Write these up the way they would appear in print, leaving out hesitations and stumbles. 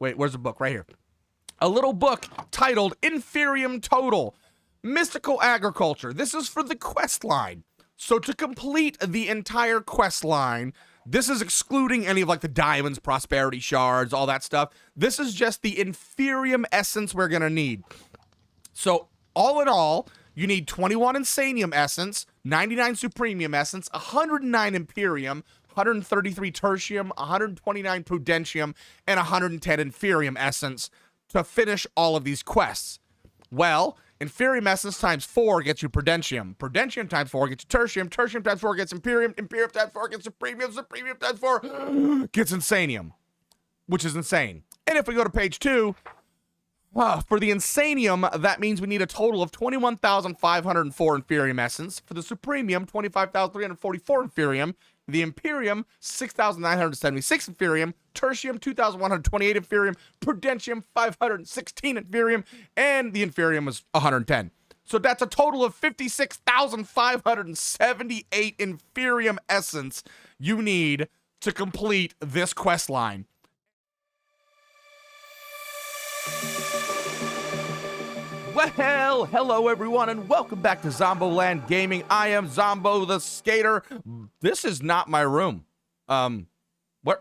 Wait, where's the book? Right here. A little book titled Inferium Total, Mystical Agriculture. This is for the quest line. So to complete the entire quest line, this is excluding any of like the diamonds, prosperity shards, all that stuff. This is just the Inferium essence we're gonna need. So all in all, you need 21 Insanium essence, 99 Supremium essence, 109 Imperium, 133 Tertium, 129 Prudentium, and 110 Inferium essence to finish all of these quests. Well, Inferium essence times 4 gets you Prudentium. Prudentium times 4 gets you Tertium. Tertium times 4 gets Imperium. Imperium times 4 gets Supremium. Supremium times 4 gets Insanium, which is insane. And if we go to page 2, for the Insanium, that means we need a total of 21,504 Inferium essence. For the Supremium, 25,344 Inferium. The Imperium, 6,976 Inferium. Tertium, 2,128 Inferium. Prudentium, 516 Inferium. And the Inferium was 110. So that's a total of 56,578 Inferium essence you need to complete this quest line. Well, hello everyone, and welcome back to ZomBo Land Gaming. I am ZomBo the Skater. This is not my room. What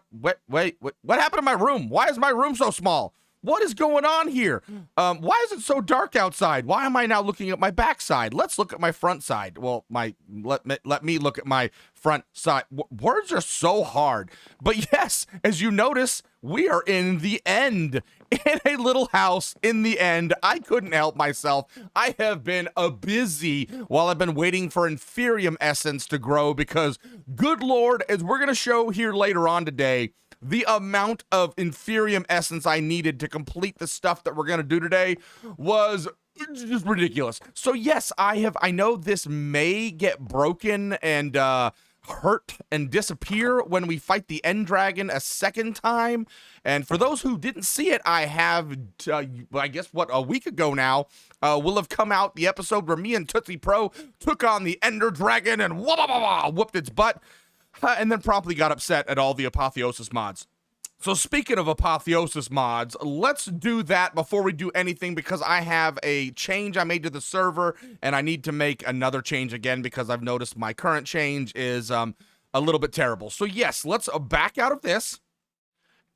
happened to my room? Why is my room so small? What is going on here? Why is it so dark outside? Why am I now looking at my backside? Let's look at my front side. Well, let me look at my front side. Words are so hard. But yes, as you notice, we are in the end. In a little house in the end. I couldn't help myself. I have been busy while I've been waiting for Inferium essence to grow because, good Lord, as we're going to show here later on today, the amount of Inferium essence I needed to complete the stuff that we're going to do today was just ridiculous. So yes, I know this may get broken and hurt and disappear when we fight the End Dragon a second time. And for those who didn't see it, I have, I guess, a week ago now, will have come out the episode where me and Tootsie Pro took on the Ender Dragon and whooped its butt, and then promptly got upset at all the Apotheosis mods. So speaking of Apotheosis mods, let's do that before we do anything because I have a change I made to the server and I need to make another change again because I've noticed my current change is a little bit terrible. So yes, let's back out of this.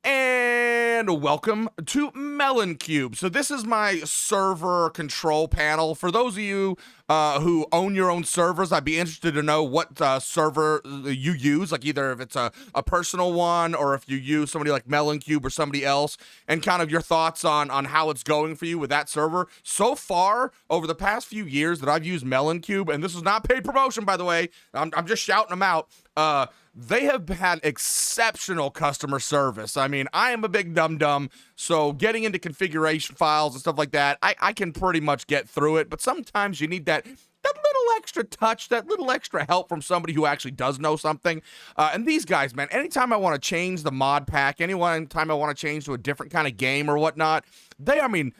And welcome to Melon Cube. So this is my server control panel. For those of you who own your own servers, I'd be interested to know what server you use, like either if it's a personal one or if you use somebody like Melon Cube or somebody else, and kind of your thoughts on how it's going for you with that server. So far, over the past few years that I've used Melon Cube, and this is not paid promotion, by the way, I'm just shouting them out, they have had exceptional customer service. I mean, I am a big dum-dum, so getting into configuration files and stuff like that, I can pretty much get through it, but sometimes you need that little extra touch, that little extra help from somebody who actually does know something. And these guys, man, anytime I want to change the mod pack, anytime I want to change to a different kind of game or whatnot, I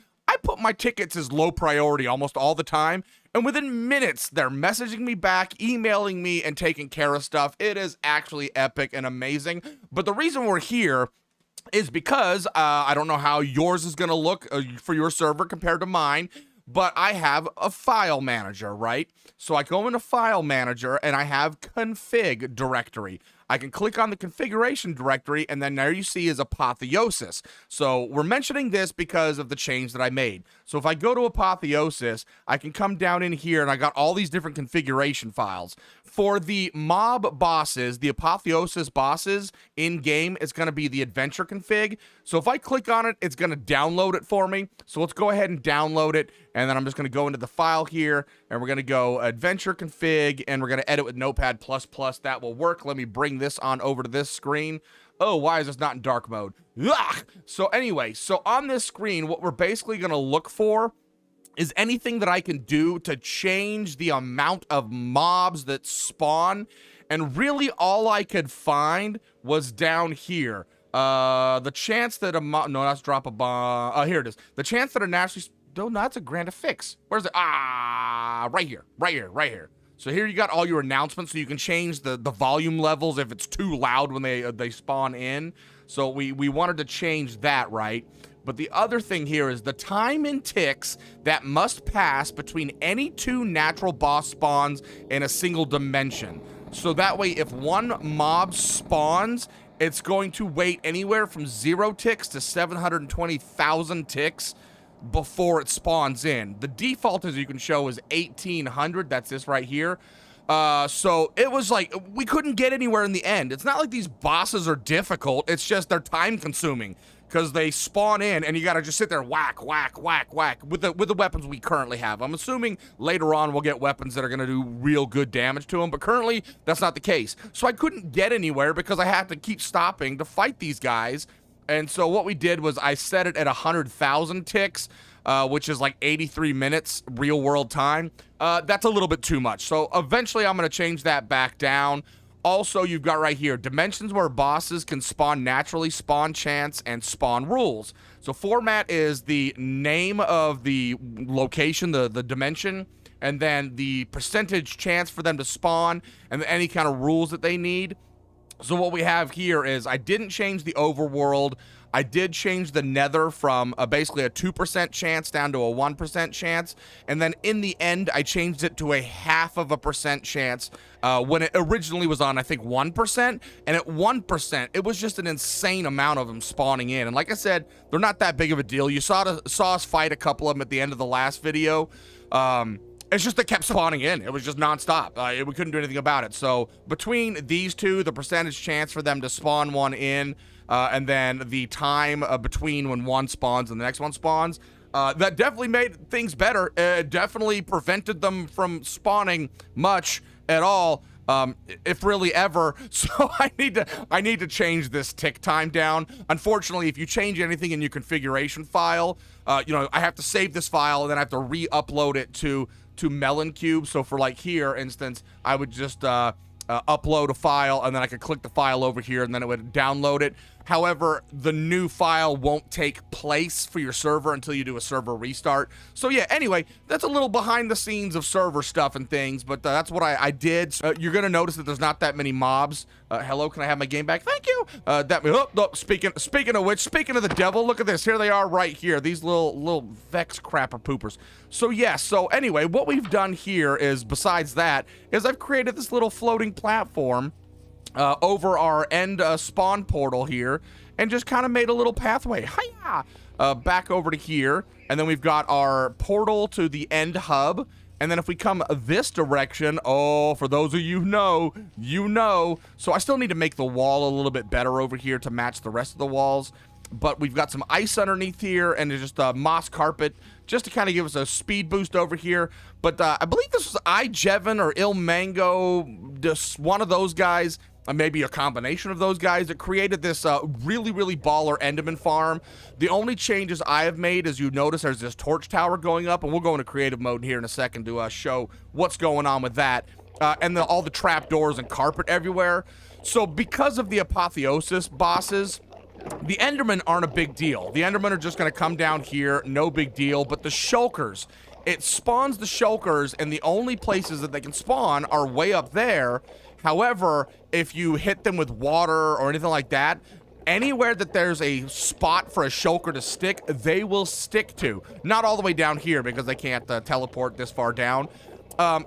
put my tickets as low priority almost all the time. And within minutes, they're messaging me back, emailing me, and taking care of stuff. It is actually epic and amazing. But the reason we're here is because I don't know how yours is going to look for your server compared to mine, but I have a file manager, right? So I go into file manager and I have config directory. I can click on the configuration directory and then there you see is Apotheosis. So we're mentioning this because of the change that I made. So if I go to Apotheosis, I can come down in here and I got all these different configuration files. For the mob bosses, the Apotheosis bosses in game, it's going to be the adventure config. So if I click on it, it's going to download it for me. So let's go ahead and download it. And then I'm just going to go into the file here and we're going to go adventure config and we're going to edit with Notepad++. That will work. Let me bring this on over to this screen. Oh, why is this not in dark mode? Ugh! So anyway, so on this screen, what we're basically going to look for is anything that I can do to change the amount of mobs that spawn. And really all I could find was down here. The chance that a mob... No, that's drop a bomb. Oh, here it is. The chance that a naturally... No, that's a grand fix. Where's it? Ah, right here. So here you got all your announcements, so you can change the volume levels if it's too loud when they spawn in. So we wanted to change that, right? But the other thing here is the time in ticks that must pass between any 2 natural boss spawns in a single dimension. So that way, if one mob spawns, it's going to wait anywhere from 0 ticks to 720,000 ticks before it spawns in. The default, as you can show, is 1800. That's this right here. So it was like we couldn't get anywhere in the end. It's not like these bosses are difficult. It's just they're time consuming because they spawn in and you got to just sit there whack, whack, whack, whack with the weapons we currently have. I'm assuming later on we'll get weapons that are going to do real good damage to them, but currently that's not the case. So I couldn't get anywhere because I had to keep stopping to fight these guys. And so what we did was I set it at 100,000 ticks, which is like 83 minutes real world time. That's a little bit too much. So eventually I'm going to change that back down. Also, you've got right here, dimensions where bosses can spawn naturally, spawn chance, and spawn rules. So format is the name of the location, the dimension, and then the percentage chance for them to spawn, and any kind of rules that they need. So what we have here is I didn't change the overworld. I did change the nether from basically a 2% chance down to a 1% chance. And then in the end, I changed it to a 0.5% chance when it originally was on, I think, 1%. And at 1%, it was just an insane amount of them spawning in. And like I said, they're not that big of a deal. You saw us fight a couple of them at the end of the last video. It's just they kept spawning in. It was just nonstop. We couldn't do anything about it. So between these two, the percentage chance for them to spawn one in, and then the time between when one spawns and the next one spawns, that definitely made things better. It definitely prevented them from spawning much at all, if really ever. So I need to change this tick time down. Unfortunately, if you change anything in your configuration file, I have to save this file and then I have to re-upload it to Melon Cube. So for like here instance, I would just upload a file and then I could click the file over here and then it would download it. However, the new file won't take place for your server until you do a server restart. So yeah, anyway, that's a little behind the scenes of server stuff and things, but that's what I did. You're gonna notice that there's not that many mobs. Hello, can I have my game back? Thank you. Speaking of which, speaking of the devil, look at this. Here they are right here. These little Vex crapper poopers. So yeah, so anyway, what we've done here is, besides that, is I've created this little floating platform over our end spawn portal here, and just kind of made a little pathway. Hiya! Back over to here, and then we've got our portal to the end hub. And then if we come this direction, oh, for those of you who know, you know. So I still need to make the wall a little bit better over here to match the rest of the walls. But we've got some ice underneath here and just a moss carpet just to kind of give us a speed boost over here. But I believe this was iJevin or Il Mango, just one of those guys, maybe a combination of those guys, that created this really, really baller Enderman farm. The only changes I have made, as you notice, there's this torch tower going up, and we'll go into creative mode here in a second to show what's going on with that. And all the trapdoors and carpet everywhere. So because of the apotheosis bosses, the Endermen aren't a big deal. The Endermen are just going to come down here, no big deal. But the Shulkers, it spawns the Shulkers, and the only places that they can spawn are way up there. However, if you hit them with water or anything like that, anywhere that there's a spot for a Shulker to stick, they will stick to. Not all the way down here because they can't teleport this far down.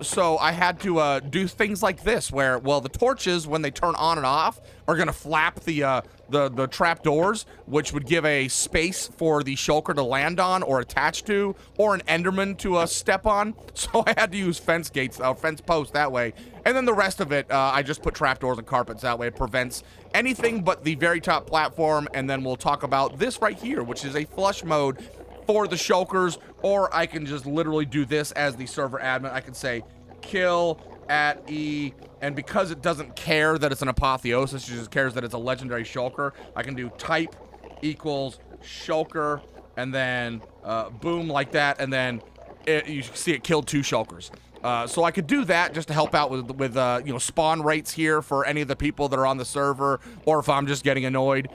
So I had to do things like this where, well, the torches, when they turn on and off, are going to flap the trap doors, which would give a space for the Shulker to land on or attach to, or an Enderman to step on. So I had to use fence gates, fence posts that way. And then the rest of it, I just put trapdoors and carpets that way. It prevents anything but the very top platform. And then we'll talk about this right here, which is a flush mode for the Shulkers, or I can just literally do this as the server admin. I can say kill at E, and because it doesn't care that it's an apotheosis, it just cares that it's a legendary Shulker, I can do type equals Shulker, and then boom, like that, and then you see it killed 2 Shulkers. So I could do that just to help out with you know, spawn rates here for any of the people that are on the server, or if I'm just getting annoyed.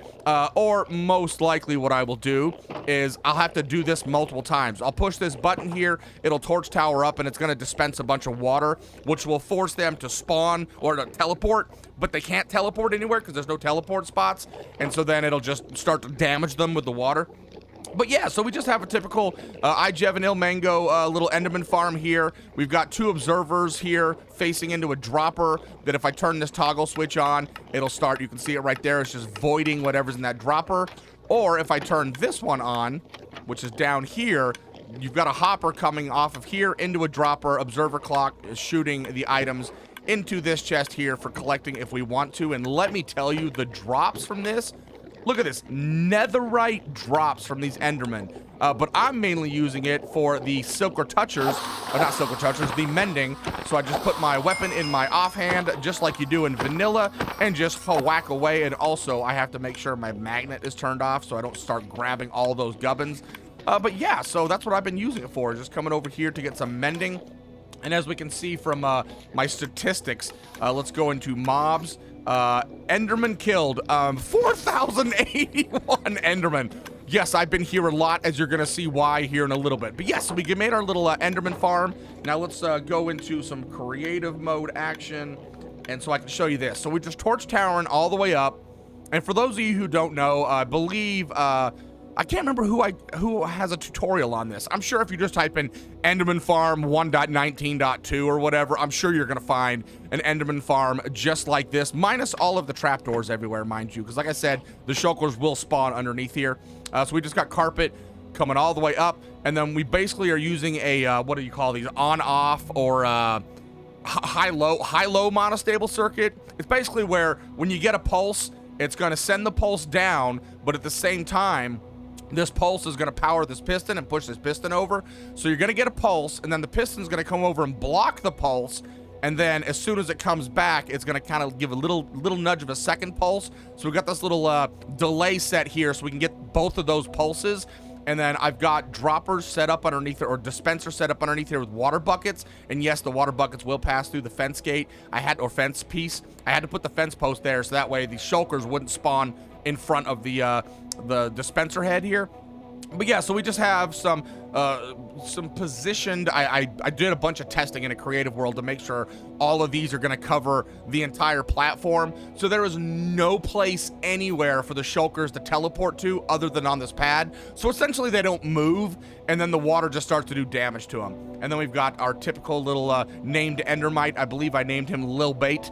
Or most likely what I will do is I'll have to do this multiple times. I'll push this button here, it'll torch tower up, and it's going to dispense a bunch of water, which will force them to spawn or to teleport, but they can't teleport anywhere because there's no teleport spots, and so then it'll just start to damage them with the water. But yeah, so we just have a typical IGev and Ilmango little Enderman farm here. We've got 2 observers here facing into a dropper that if I turn this toggle switch on, it'll start. You can see it right there. It's just voiding whatever's in that dropper. Or if I turn this one on, which is down here, you've got a hopper coming off of here into a dropper. Observer clock is shooting the items into this chest here for collecting if we want to. And let me tell you, the drops from this, look at this, netherite drops from these Endermen. But I'm mainly using it for the silker touchers, or not silker touchers, the mending. So I just put my weapon in my offhand, just like you do in vanilla, and just whack away. And also, I have to make sure my magnet is turned off so I don't start grabbing all those gubbins. But yeah, so that's what I've been using it for, just coming over here to get some mending. And as we can see from my statistics, let's go into mobs. Enderman killed, 4,081 Enderman. Yes, I've been here a lot, as you're gonna see why here in a little bit. But yes, we made our little Enderman farm. Now let's go into some creative mode action, and so I can show you this. So we just torch towering all the way up, and for those of you who don't know, I believe I can't remember who has a tutorial on this. I'm sure if you just type in Enderman Farm 1.19.2 or whatever, I'm sure you're gonna find an Enderman farm just like this, minus all of the trapdoors everywhere, mind you, because like I said, the shulkers will spawn underneath here. So we just got carpet coming all the way up, and then we basically are using a what do you call these, on-off or high-low monostable circuit. It's basically where when you get a pulse, it's gonna send the pulse down, but at the same time, this pulse is going to power this piston and push this piston over. So you're going to get a pulse, and then the piston's going to come over and block the pulse, and then as soon as it comes back, it's going to kind of give a little nudge of a second pulse. So we've got this little delay set here so we can get both of those pulses. And then I've got droppers set up underneath it, or dispenser set up underneath here with water buckets. And yes, the water buckets will pass through the fence gate. Or fence piece. I had to put the fence post there so that way the shulkers wouldn't spawn in front of the dispenser head here. But yeah, so we just have some positioned, I did a bunch of testing in a creative world to make sure all of these are going to cover the entire platform. So there is no place anywhere for the shulkers to teleport to other than on this pad. So essentially they don't move, and then the water just starts to do damage to them. And then we've got our typical little named Endermite. I believe I named him Lil Bait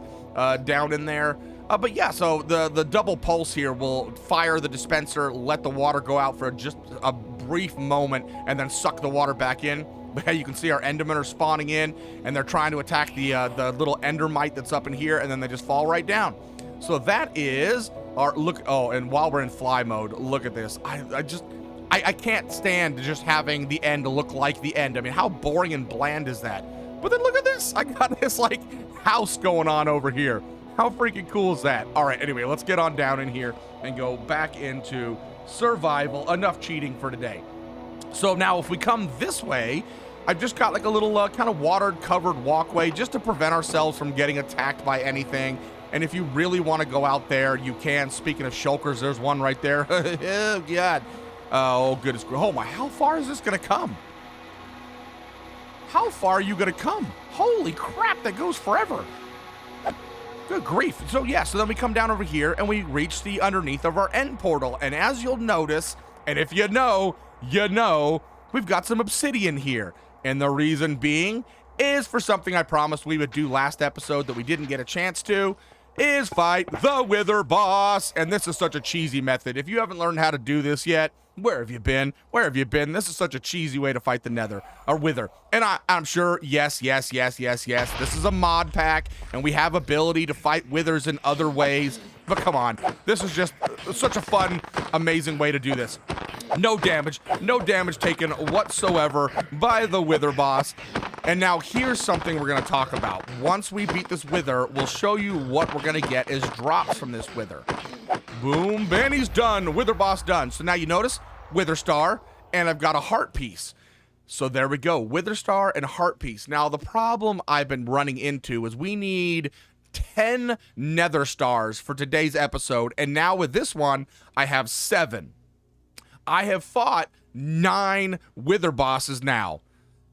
down in there. But yeah, so the double pulse here will fire the dispenser, let the water go out for just a brief moment, and then suck the water back in. But hey, you can see our Endermen are spawning in, and they're trying to attack the little Endermite that's up in here, and then they just fall right down. So that is our look. Oh, and while we're in fly mode, look at this. I can't stand just having the end look like the end. I mean, how boring and bland is that? But then look at this. I got this like house going on over here. How freaking cool is that? All right, anyway, let's get on down in here and go back into survival. Enough cheating for today. So now if we come this way, I've just got like a little kind of watered covered walkway just to prevent ourselves from getting attacked by anything. And if you really want to go out there, you can. Speaking of shulkers, there's one right there. Oh, God. Oh, goodness. Oh, my. How far is this going to come? How far are you going to come? Holy crap, that goes forever. Good grief. So yeah, so then we come down over here and we reach the underneath of our end portal. And as you'll notice, and if you know, we've got some obsidian here. And the reason being is for something I promised we would do last episode that we didn't get a chance to, is fight the Wither boss. And this is such a cheesy method. If you haven't learned how to do this yet, where have you been? Where have you been? This is such a cheesy way to fight the Wither. And I'm sure, yes, this is a mod pack, and we have ability to fight withers in other ways. But come on, this is just such a fun, amazing way to do this. No damage taken whatsoever by the Wither boss. And now here's something we're going to talk about. Once we beat this Wither, we'll show you what we're going to get as drops from this Wither. Boom, Benny's done. Wither boss done. So now you notice Wither star, and I've got a heart piece. So there we go, Wither Star and Heart Piece. Now, the problem I've been running into is we need 10 Nether Stars for today's episode, and now with this one, I have 7. I have fought 9 Wither bosses now,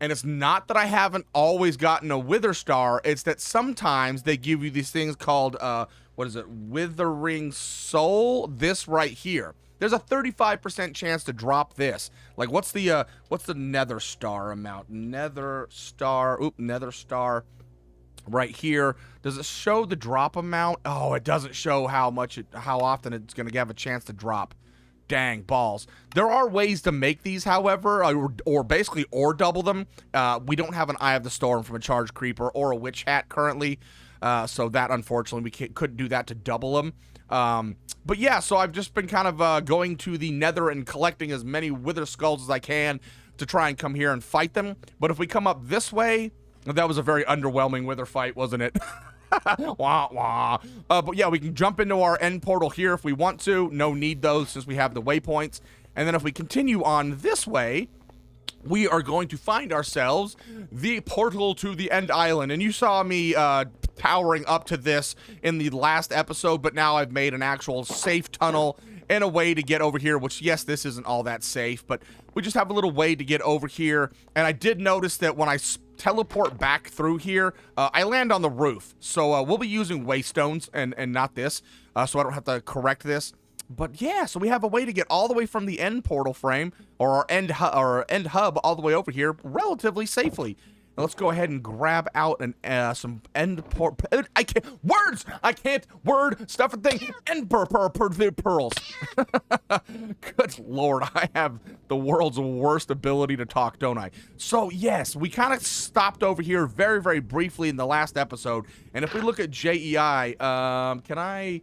and it's not that I haven't always gotten a Wither Star, it's that sometimes they give you these things called, what is it, Withering Soul, this right here. There's a 35% chance to drop this. Like, what's the Nether Star amount? Nether Star right here. Does it show the drop amount? Oh, it doesn't show how often it's gonna have a chance to drop. Dang balls. There are ways to make these, however, or basically double them. We don't have an Eye of the Storm from a Charged Creeper or a Witch Hat currently, so that unfortunately we couldn't do that to double them. But yeah, so I've just been kind of going to the Nether and collecting as many Wither Skulls as I can to try and come here and fight them. But if we come up this way, that was a very underwhelming Wither fight, wasn't it? Wah, wah. But yeah, we can jump into our end portal here if we want to. No need though, since we have the waypoints. And then if we continue on this way, we are going to find ourselves the portal to the end island. And you saw me powering up to this in the last episode, but now I've made an actual safe tunnel and a way to get over here, which, yes, this isn't all that safe, but we just have a little way to get over here. And I did notice that when I teleport back through here, I land on the roof. So we'll be using waystones and not this, so I don't have to correct this. But yeah, so we have a way to get all the way from the end portal frame, or our end hub, all the way over here relatively safely. Now let's go ahead and grab out some end I can't word stuff and thing. End pearls. Good lord, I have the world's worst ability to talk, don't I? So yes, we kind of stopped over here very, very briefly in the last episode. And if we look at JEI, can I?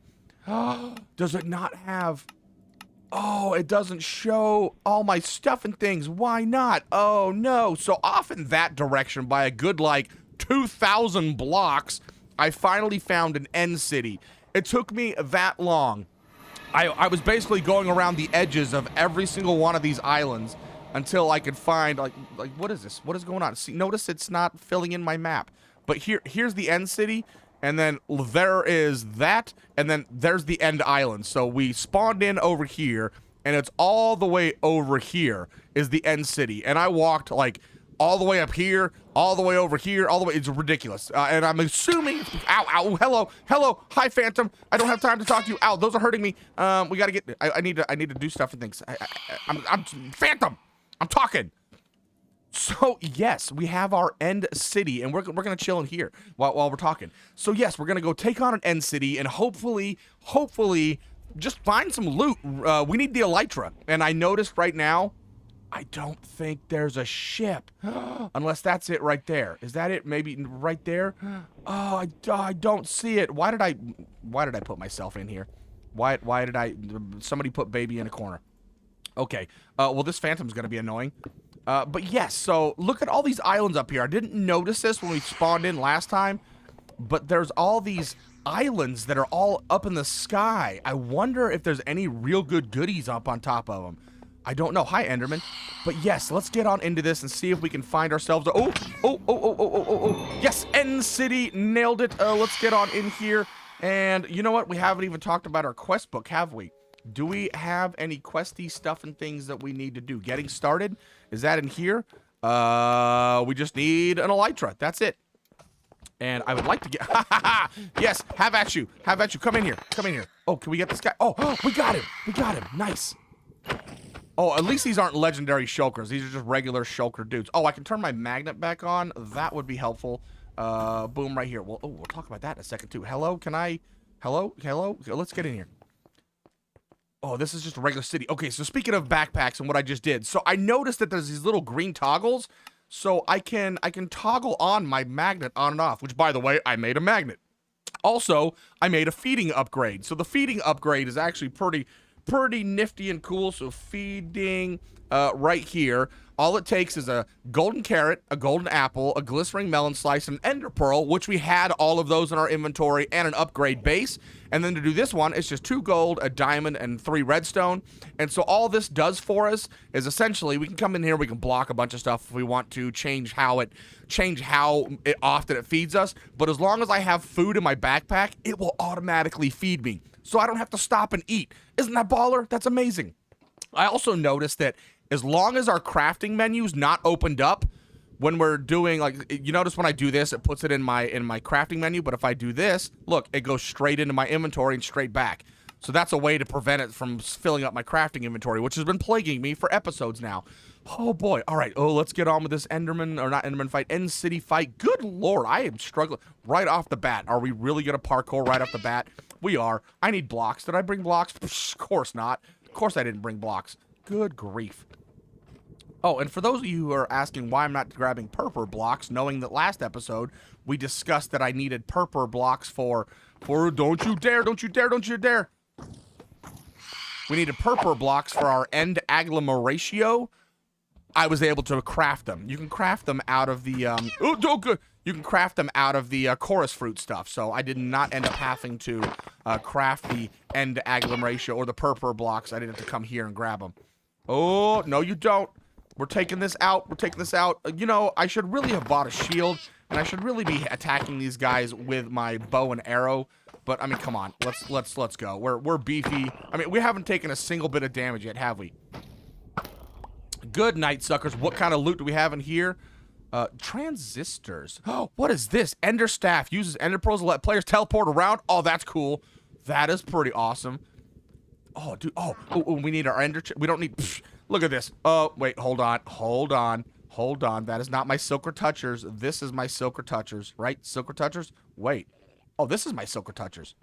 Does it not have? Oh, it doesn't show all my stuff and things. Why not? Oh, no. So off in that direction by a good, like, 2,000 blocks, I finally found an end city. It took me that long. I was basically going around the edges of every single one of these islands until I could find, like what is this? What is going on? See, notice it's not filling in my map. But here's the end city. And then there is that, and then there's the end island. So we spawned in over here, and it's all the way over here is the end city. And I walked, like, all the way up here, all the way over here, all the way. It's ridiculous. And I'm assuming, ow, hello, hi, Phantom. I don't have time to talk to you. Ow, those are hurting me. We gotta get, I need to do stuff and things. I'm Phantom. I'm talking. So yes, we have our end city, and we're gonna chill in here while we're talking. So yes, we're gonna go take on an end city, and hopefully, just find some loot. We need the elytra, and I noticed right now, I don't think there's a ship, unless that's it right there. Is that it? Maybe right there. Oh, I don't see it. Why did I put myself in here? Why did somebody put baby in a corner? Okay. Well, this Phantom's gonna be annoying. But yes, so look at all these islands up here. I didn't notice this when we spawned in last time, but there's all these islands that are all up in the sky. I wonder if there's any real good goodies up on top of them. I don't know. Hi, Enderman. But yes, let's get on into this and see if we can find ourselves. Oh. Yes, End City. Nailed it. Let's get on in here. And you know what? We haven't even talked about our quest book, have we? Do we have any questy stuff and things that we need to do? Getting started? Is that in here? We just need an elytra. That's it. And I would like to get... Yes, have at you. Come in here. Oh, can we get this guy? Oh, we got him. Nice. Oh, at least these aren't legendary shulkers. These are just regular shulker dudes. Oh, I can turn my magnet back on. That would be helpful. Boom, right here. Well, we'll talk about that in a second, too. Hello? Hello? Let's get in here. Oh, this is just a regular city. Okay, so speaking of backpacks and what I just did, so I noticed that there's these little green toggles, so I can toggle on my magnet on and off, which, by the way, I made a magnet. Also, I made a feeding upgrade. So the feeding upgrade is actually pretty pretty nifty and cool. So feeding right here. All it takes is a golden carrot, a golden apple, a glistering melon slice, and an ender pearl, which we had all of those in our inventory, and an upgrade base. And then to do this one, it's just 2 gold, a diamond, and 3 redstone. And so all this does for us is essentially we can come in here, we can block a bunch of stuff if we want to, change how often it feeds us. But as long as I have food in my backpack, it will automatically feed me. So I don't have to stop and eat. Isn't that baller? That's amazing. I also noticed that as long as our crafting menu's not opened up when we're doing, like, you notice when I do this, it puts it in my crafting menu, but if I do this, look, it goes straight into my inventory and straight back. So that's a way to prevent it from filling up my crafting inventory, which has been plaguing me for episodes now. Oh boy. All right. Oh, let's get on with this Enderman, or not Enderman fight, End City fight. Good Lord, I am struggling right off the bat. Are we really gonna parkour right off the bat? We are. I need blocks. Did I bring blocks? Psh, of course not. Of course I didn't bring blocks. Good grief. Oh, and for those of you who are asking why I'm not grabbing purple blocks, knowing that last episode we discussed that I needed purple blocks for don't you dare, don't you dare, don't you dare. We needed purple blocks for our end agglomeratio. I was able to craft them. You can craft them out of the you can craft them out of the chorus fruit stuff. So I did not end up having to craft the end agglomeratio or the purple blocks. I didn't have to come here and grab them. Oh, no you don't. We're taking this out. We're taking this out. You know, I should really have bought a shield, and I should really be attacking these guys with my bow and arrow. But I mean, come on. Let's go. We're beefy. I mean, we haven't taken a single bit of damage yet, have we? Good night, suckers. What kind of loot do we have in here? Transistors. Oh, what is this? Ender staff uses ender pearls to let players teleport around. Oh, that's cool. That is pretty awesome. Oh, dude. Oh, we need our ender. We don't need. Psh, look at this. Oh, wait. Hold on. Hold on. Hold on. That is not my silker touchers. This is my silker touchers, right? Silker touchers. Wait. Oh, this is my silker touchers.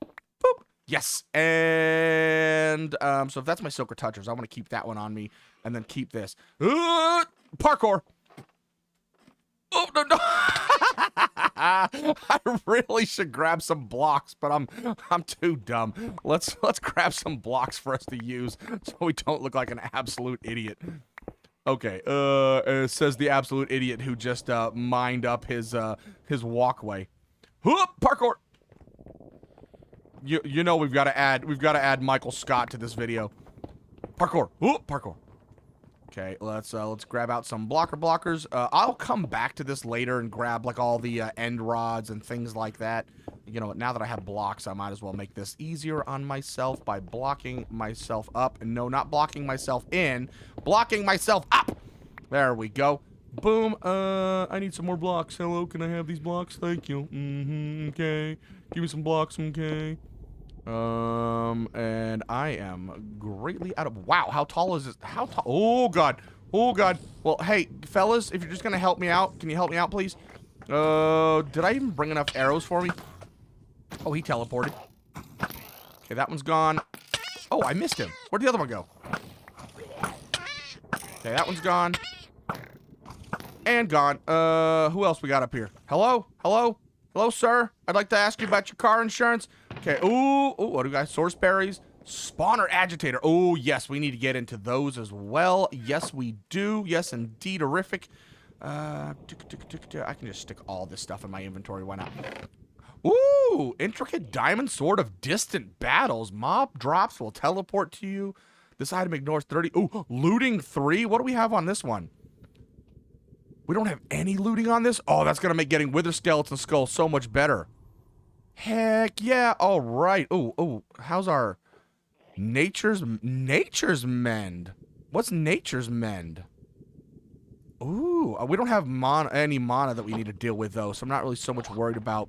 Boop. Yes. And so if that's my silker touchers, I want to keep that one on me, and then keep this. Parkour. Oh no no! I really should grab some blocks, but I'm too dumb. Let's grab some blocks for us to use so we don't look like an absolute idiot. Okay. Says the absolute idiot who just mined up his walkway. Whoop! Parkour. You know we've got to add Michael Scott to this video. Parkour. Whoop! Parkour. Okay, let's grab out some blockers. I'll come back to this later and grab like all the end rods and things like that. You know what? Now that I have blocks, I might as well make this easier on myself by blocking myself up. And no, not blocking myself in, blocking myself up. There we go. Boom. I need some more blocks. Hello, can I have these blocks? Thank you. Okay. Give me some blocks. Okay. And I am greatly out of. Wow, how tall is this? How tall? Oh god. Oh god. Well, hey, fellas, if you're just gonna help me out, can you help me out, please? Did I even bring enough arrows for me? Oh, he teleported. Okay, that one's gone. Oh, I missed him. Where'd the other one go? Okay, that one's gone. And gone. Who else we got up here? Hello? Hello? Hello, sir? I'd like to ask you about your car insurance. Okay, ooh, what do we got? Source berries, spawner agitator. Oh, yes, we need to get into those as well. Yes, we do. Yes, indeed, horrific. I can just stick all this stuff in my inventory. Why not? Ooh, intricate diamond sword of distant battles. Mob drops will teleport to you. This item ignores 30. Ooh, looting 3. What do we have on this one? We don't have any looting on this? Oh, that's going to make getting Wither Skeleton Skull so much better. Heck yeah. All right. Oh, how's our Nature's Mend? What's Nature's Mend? Ooh, we don't have any mana that we need to deal with, though, so I'm not really so much worried about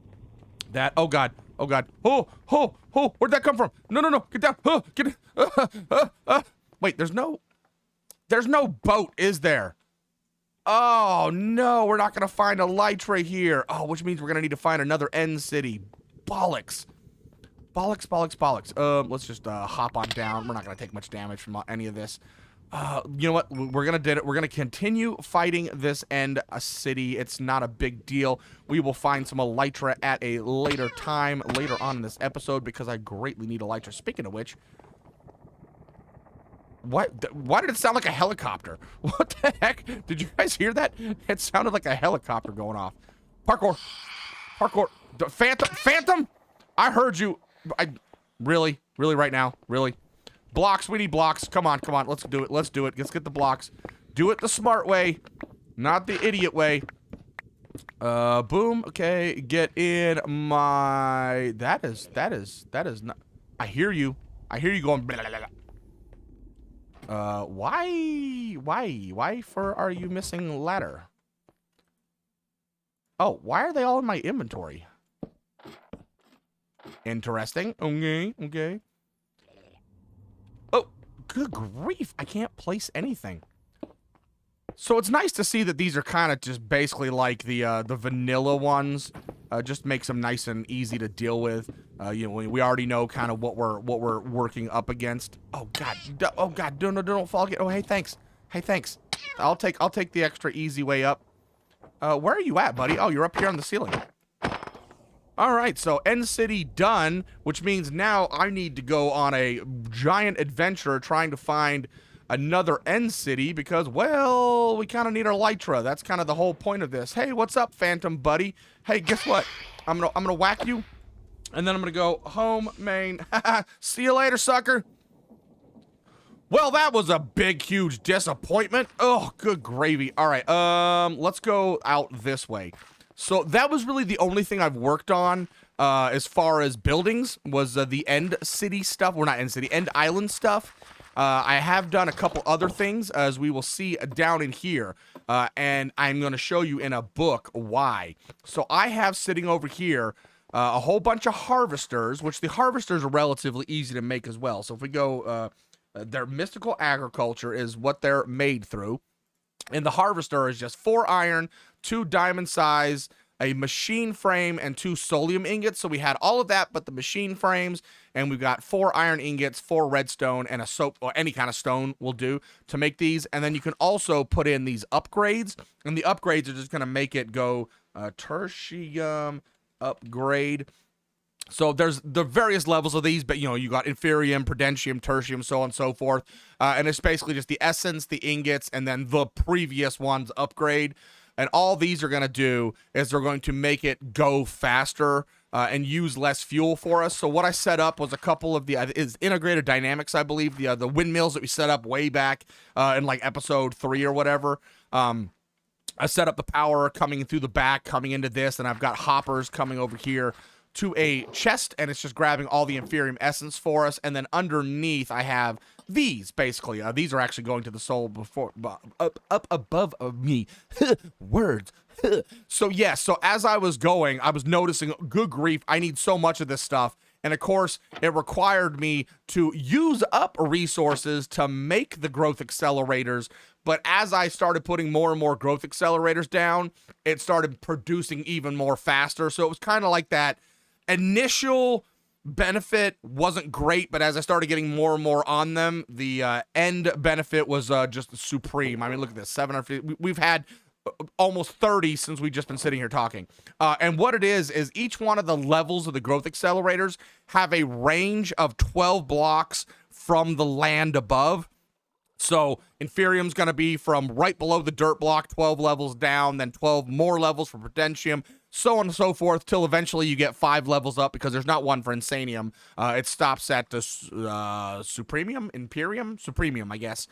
that. Oh, God. Oh, God. Oh, where'd that come from? No. Get down. Oh, get it. Wait, there's no boat, is there? Oh, no, we're not going to find a Elytra here. Oh, which means we're going to need to find another end city. Bollocks. Bollocks. Let's just hop on down. We're not going to take much damage from any of this. You know what? We're going to continue fighting this end city. It's not a big deal. We will find some Elytra at a later time, later on in this episode, because I greatly need Elytra. Speaking of which, What? Why did it sound like a helicopter? What the heck? Did you guys hear that? It sounded like a helicopter going off. Parkour. Parkour. Phantom? I heard you. Really right now? Really? Blocks. We need blocks. Come on. Let's do it. Let's get the blocks. Do it the smart way, not the idiot way. Boom. Okay. Get in my. That is not. I hear you going. Blah, blah, blah. Why are you missing ladder? Oh, why are they all in my inventory? Interesting. Okay. Oh, good grief. I can't place anything. So it's nice to see that these are kind of just basically like the vanilla ones. Just makes them nice and easy to deal with. You know, we already know kind of what we're working up against. Oh god, don't fall again. Oh, hey, thanks. I'll take the extra easy way up. Where are you at, buddy? Oh, you're up here on the ceiling. All right, so End City done, which means now I need to go on a giant adventure trying to find another End City because, well, we kind of need our Lytra. That's kind of the whole point of this. Hey, what's up, Phantom buddy? Hey, guess what? I'm gonna whack you, and then I'm gonna go home, main. See you later, sucker. Well, that was a big, huge disappointment. Oh, good gravy. All right, let's go out this way. So that was really the only thing I've worked on as far as buildings was the End City stuff. Well, not End City, End Island stuff. I have done a couple other things, as we will see down in here, and I'm going to show you in a book why. So I have sitting over here a whole bunch of harvesters, which the harvesters are relatively easy to make as well. So if we go, their mystical agriculture is what they're made through. And the harvester is just 4 iron, 2 diamond size, a machine frame, and 2 solium ingots. So we had all of that, but the machine frames, and we've got 4 iron ingots, 4 redstone, and a soap, or any kind of stone will do to make these. And then you can also put in these upgrades, and the upgrades are just going to make it go tertium upgrade. So there's the various levels of these, but you know, you got inferium, prudentium, tertium, so on and so forth. And it's basically just the essence, the ingots, and then the previous one's upgrade. And all these are going to do is they're going to make it go faster and use less fuel for us. So what I set up was a couple of the is integrated dynamics, I believe, the windmills that we set up way back in like episode 3 or whatever. I set up the power coming through the back, coming into this, and I've got hoppers coming over here to a chest, and it's just grabbing all the inferium essence for us. And then underneath I have these, basically. These are actually going to the soul before up above me. Words. So yeah, so as I was going, I was noticing, good grief, I need so much of this stuff. And of course, it required me to use up resources to make the growth accelerators. But as I started putting more and more growth accelerators down, it started producing even more faster. So it was kind of like that initial benefit wasn't great, but as I started getting more and more on them, the end benefit was just supreme. I mean, look at this, 750. We've had almost 30 since we've just been sitting here talking. And what it is each one of the levels of the growth accelerators have a range of 12 blocks from the land above. So inferium's going to be from right below the dirt block, 12 levels down, then 12 more levels for potentium, so on and so forth, till eventually you get 5 levels up, because there's not one for insanium. It stops at the supremium, I guess,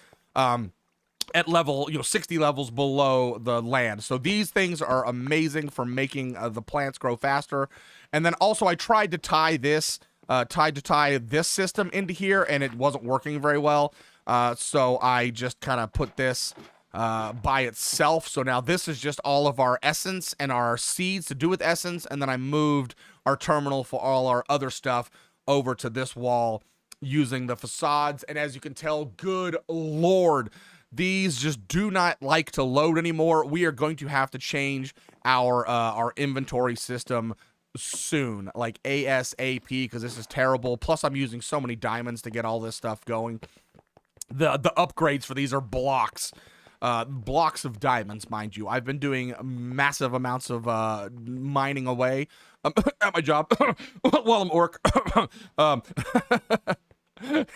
at level, 60 levels below the land. So these things are amazing for making the plants grow faster. And then also I tried to tie this system into here, and it wasn't working very well. So I just kind of put this by itself. So now this is just all of our essence and our seeds to do with essence. And then I moved our terminal for all our other stuff over to this wall using the facades. And as you can tell, good Lord, these just do not like to load anymore. We are going to have to change our inventory system soon, like ASAP, because this is terrible. Plus I'm using so many diamonds to get all this stuff going. The upgrades for these are blocks of diamonds, mind you. I've been doing massive amounts of mining away at my job while I'm orc.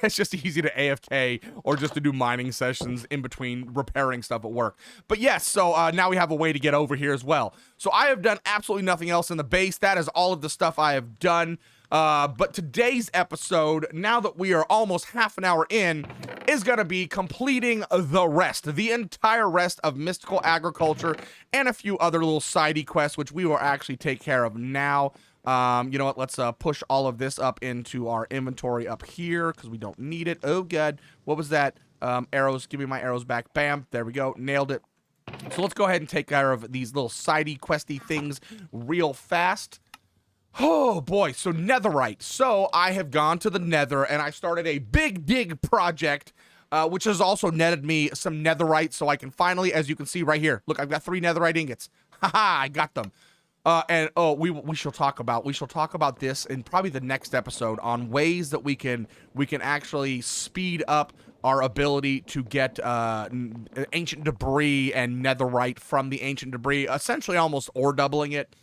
It's just easy to AFK or just to do mining sessions in between repairing stuff at work. But yes, so now we have a way to get over here as well. So I have done absolutely nothing else in the base. That is all of the stuff I have done. But today's episode, now that we are almost half an hour in, is going to be completing the entire rest of Mystical Agriculture and a few other little sidey quests, which we will actually take care of now. You know what? Let's push all of this up into our inventory up here because we don't need it. Oh, God. What was that? Arrows. Give me my arrows back. Bam. There we go. Nailed it. So let's go ahead and take care of these little sidey questy things real fast. Oh, boy. So netherite. So I have gone to the nether and I started a big dig project, which has also netted me some netherite so I can finally, as you can see right here, look, I've got 3 netherite ingots. Haha, I got them. And oh, we shall talk about this in probably the next episode on ways that we can actually speed up our ability to get ancient debris and netherite from the ancient debris, essentially almost ore doubling it.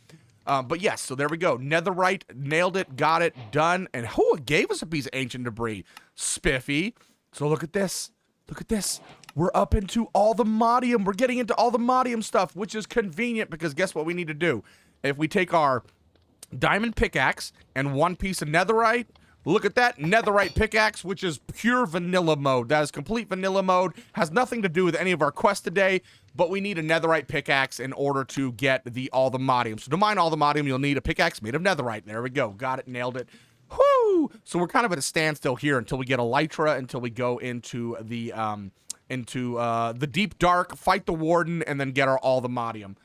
But yes, so there we go. Netherite, nailed it, got it, done. And who gave us a piece of ancient debris? Spiffy. So look at this. Look at this. We're up into all the modium. We're getting into all the modium stuff, which is convenient because guess what we need to do? If we take our diamond pickaxe and 1 piece of netherite, look at that netherite pickaxe, which is pure vanilla mode. That is complete vanilla mode. Has nothing to do with any of our quests today, but we need a netherite pickaxe in order to get all the modium. So to mine all the modium, you'll need a pickaxe made of netherite. There we go. Got it. Nailed it. Whoo! So we're kind of at a standstill here until we get elytra, until we go into the deep dark, fight the warden, and then get all the modium.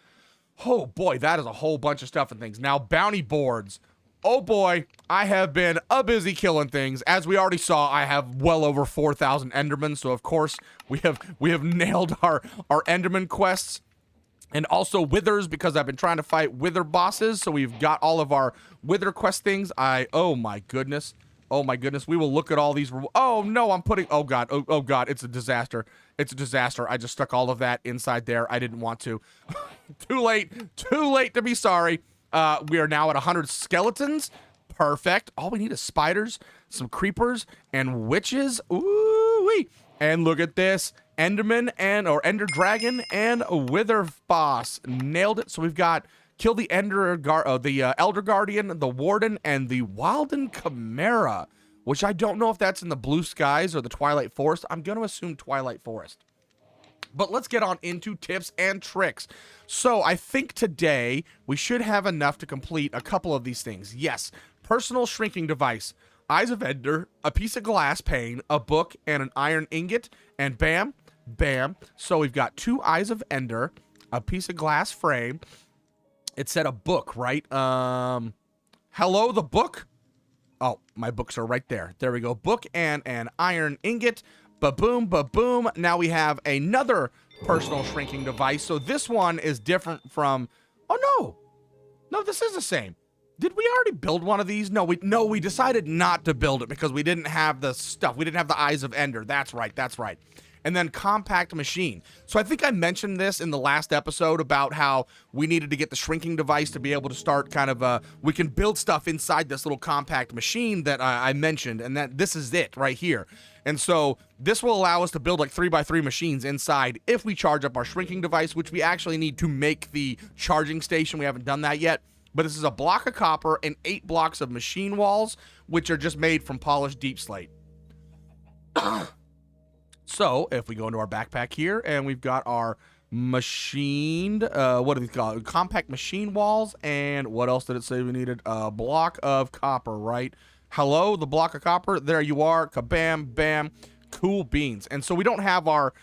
Oh boy, that is a whole bunch of stuff and things. Now, bounty boards. Oh boy, I have been busy killing things. As we already saw, I have well over 4,000 Endermen. So of course, we have nailed our Enderman quests. And also withers, because I've been trying to fight wither bosses. So we've got all of our wither quest things. Oh my goodness. Oh my goodness. We will look at all these. Oh no, oh god. Oh god, it's a disaster. It's a disaster. I just stuck all of that inside there. I didn't want to. Too late to be sorry. We are now at 100 skeletons. Perfect. All we need is spiders, some creepers, and witches. Ooh-wee. And look at this. Enderman or Ender Dragon and a Wither Boss. Nailed it. So we've got kill the Elder Guardian, the Warden, and the Wilden Chimera, which I don't know if that's in the Blue Skies or the Twilight Forest. I'm going to assume Twilight Forest. But let's get on into tips and tricks. So I think today we should have enough to complete a couple of these things. Yes, personal shrinking device, Eyes of Ender, a piece of glass pane, a book, and an iron ingot, and bam, bam. So we've got 2 Eyes of Ender, a piece of glass frame. It said a book, right? Hello, the book? Oh, my books are right there. There we go. Book and an iron ingot. Ba-boom, ba-boom. Now we have another personal shrinking device. So this one is different from... Oh, no. No, this is the same. Did we already build one of these? No, we decided not to build it because we didn't have the stuff. We didn't have the Eyes of Ender. That's right. That's right. And then compact machine. So I think I mentioned this in the last episode about how we needed to get the shrinking device to be able to start kind of, we can build stuff inside this little compact machine that I mentioned, and that this is it right here. And so this will allow us to build like 3x3 machines inside if we charge up our shrinking device, which we actually need to make the charging station. We haven't done that yet. But this is a block of copper and 8 blocks of machine walls, which are just made from polished deep slate. So if we go into our backpack here and we've got our machined, what do they call it? Compact machine walls. And what else did it say we needed? A block of copper, right? Hello, the block of copper. There you are. Kabam, bam. Cool beans. And so we don't have our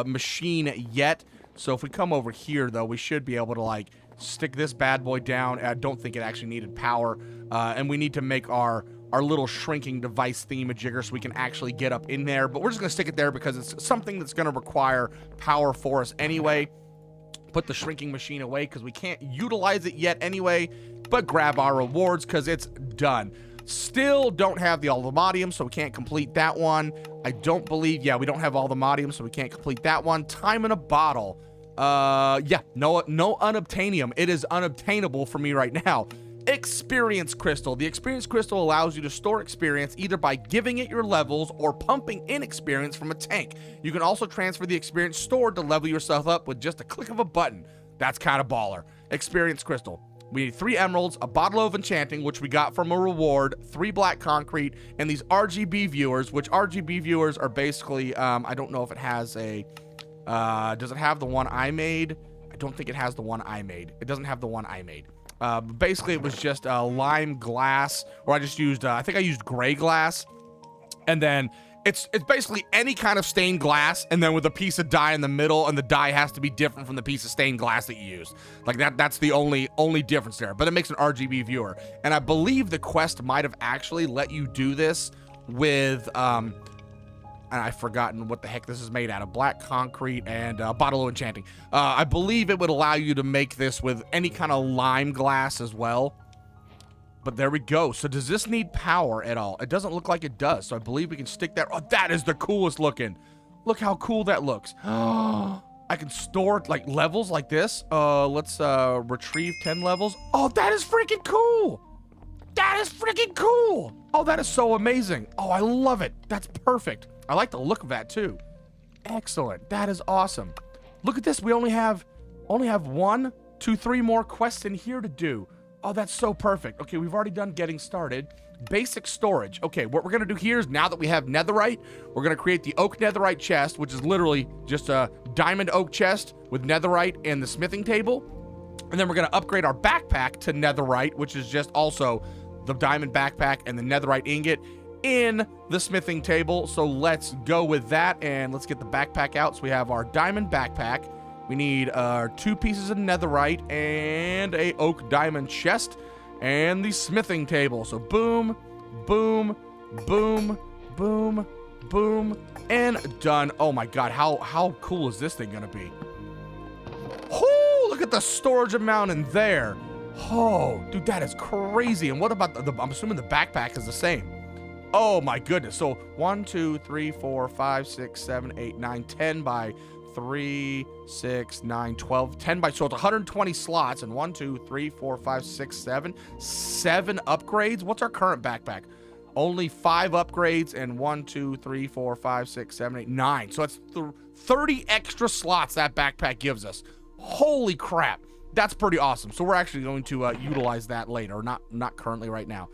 machine yet. So if we come over here, though, we should be able to like stick this bad boy down. I don't think it actually needed power. And we need to make our little shrinking device thingamajigger so we can actually get up in there. But we're just going to stick it there because it's something that's going to require power for us anyway. Put the shrinking machine away because we can't utilize it yet anyway. But grab our rewards because it's done. Still don't have all the modium, so we can't complete that one. I don't believe, yeah, we don't have all the modium, so we can't complete that one. Time in a bottle. Yeah, no unobtainium. It is unobtainable for me right now. Experience Crystal. The Experience Crystal allows you to store experience either by giving it your levels or pumping in experience from a tank. You can also transfer the experience stored to level yourself up with just a click of a button. That's kind of baller. Experience Crystal. We need 3 emeralds, a bottle of enchanting, which we got from a reward, 3 black concrete, and these RGB viewers, which RGB viewers are basically, I don't know if it has a, does it have the one I made? I don't think it has the one I made. It doesn't have the one I made. Basically, it was just lime glass, or I just used, I think I used gray glass, and then it's basically any kind of stained glass, and then with a piece of dye in the middle, and the dye has to be different from the piece of stained glass that you used. Like that's the only difference there, but it makes an RGB viewer. And I believe the quest might have actually let you do this with, and I've forgotten what the heck this is made out of. Black concrete and a bottle of enchanting. I believe it would allow you to make this with any kind of lime glass as well. But there we go. So does this need power at all? It doesn't look like it does. So I believe we can stick that. Oh, that is the coolest looking. Look how cool that looks. I can store like levels like this. Let's retrieve 10 levels. Oh, that is freaking cool. That is freaking cool. Oh, that is so amazing. Oh, I love it. That's perfect. I like the look of that too. Excellent. That is awesome. Look at this. We only have 1, 2, 3 more quests in here to do. Oh, that's so perfect. Okay, we've already done getting started. Basic storage. Okay, what we're going to do here is now that we have netherite, we're going to create the oak netherite chest, which is literally just a diamond oak chest with netherite and the smithing table. And then we're going to upgrade our backpack to netherite, which is just also the diamond backpack and the netherite ingot in the smithing table. So let's go with that, and let's get the backpack out. So we have our diamond backpack. We need 2 pieces of netherite and a oak diamond chest and the smithing table. So boom, boom, boom, boom, boom, and done. Oh my god, how cool is this thing gonna be? Oh, look at the storage amount in there. Oh, dude, that is crazy. And what about I'm assuming the backpack is the same. Oh my goodness. So 1, 2, 3, 4, 5, 6, 7, 8, 9, 10 by 3, 6, 9, 12, 10 by, so it's 120 slots, and 1, 2, 3, 4, 5, 6, 7 upgrades. What's our current backpack? Only 5 upgrades, and 1, 2, 3, 4, 5, 6, 7, 8, 9. So it's 30 extra slots that backpack gives us. Holy crap. That's pretty awesome. So we're actually going to utilize that later, not currently right now.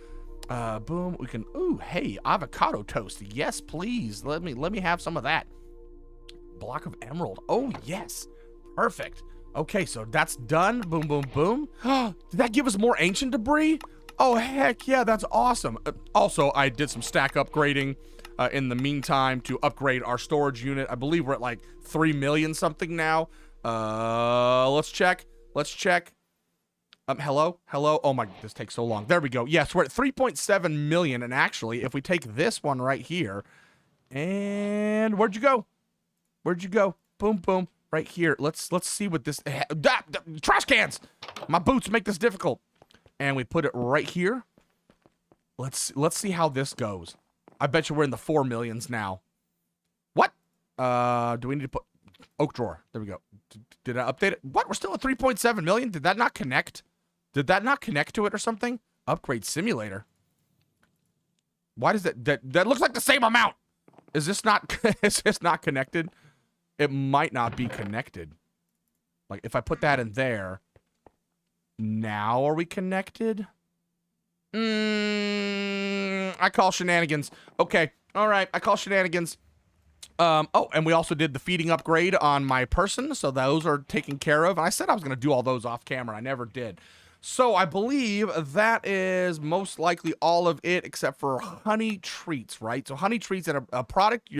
Boom, we can, ooh, hey, avocado toast. Yes, please. Let me have some of that. Block of emerald. Oh, yes. Perfect. Okay, so that's done. Boom, boom, boom. Did that give us more ancient debris? Oh, heck yeah, that's awesome. Also, I did some stack upgrading in the meantime to upgrade our storage unit. I believe we're at like 3 million something now. Let's check. Let's check. Hello? Hello? Oh my, this takes so long. There we go. Yes, we're at 3.7 million. And actually, if we take this one right here, and where'd you go? Where'd you go? Boom, boom, right here. Let's see what this, trash cans! My boots make this difficult. And we put it right here. Let's see how this goes. I bet you we're in the 4 millions now. What? Do we need to put oak drawer? There we go. Did I update it? What? We're still at 3.7 million? Did that not connect? Did that not connect to it or something? Upgrade simulator. Why does that looks like the same amount? Is this not connected? It might not be connected. Like if I put that in there, now are we connected? I call shenanigans. Okay, all right, I call shenanigans. Oh, and we also did the feeding upgrade on my person, so those are taken care of. And I said I was going to do all those off camera. I never did. So I believe that is most likely all of it except for honey treats, right? So honey treats are a product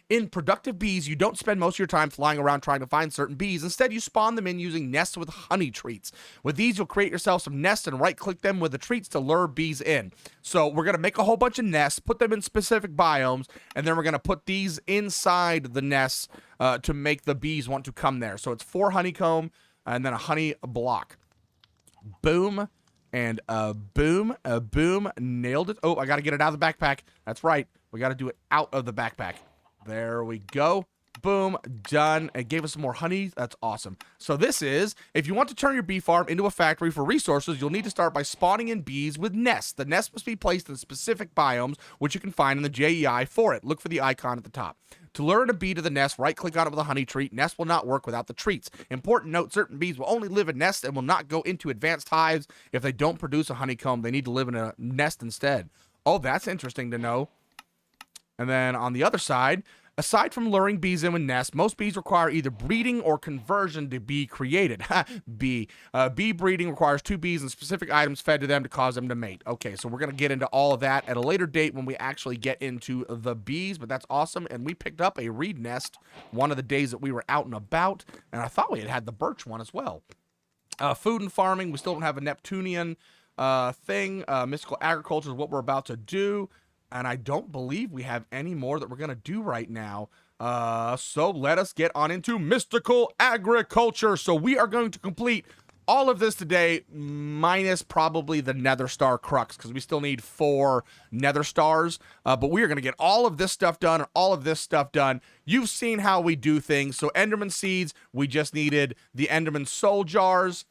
in productive bees. You don't spend most of your time flying around trying to find certain bees. Instead, you spawn them in using nests with honey treats. With these, you'll create yourself some nests and right-click them with the treats to lure bees in. So we're going to make a whole bunch of nests, put them in specific biomes, and then we're going to put these inside the nests to make the bees want to come there. So it's 4 honeycomb and then a honey block. Boom, and boom, boom, nailed it. Oh, I got to get it out of the backpack. That's right. We got to do it out of the backpack. There we go. Boom, done. It gave us some more honey. That's awesome. So this is, if you want to turn your bee farm into a factory for resources, you'll need to start by spawning in bees with nests. The nests must be placed in specific biomes, which you can find in the JEI for it. Look for the icon at the top. To lure in a bee to the nest, right-click on it with a honey treat. Nest will not work without the treats. Important note, certain bees will only live in nests and will not go into advanced hives if they don't produce a honeycomb. They need to live in a nest instead. Oh, that's interesting to know. And then on the other side, aside from luring bees in with nests, most bees require either breeding or conversion to be created. Bee breeding requires 2 bees and specific items fed to them to cause them to mate. Okay, so we're going to get into all of that at a later date when we actually get into the bees, but that's awesome. And we picked up a reed nest one of the days that we were out and about, and I thought we had the birch one as well. Food and farming, we still don't have a Neptunian thing. Mystical agriculture is what we're about to do. And I don't believe we have any more that we're going to do right now. So let us get on into mystical agriculture. So we are going to complete all of this today, minus probably the nether star crux, because we still need 4 nether stars. But we are going to get all of this stuff done and all of this stuff done. You've seen how we do things. So Enderman seeds, we just needed the Enderman soul jars.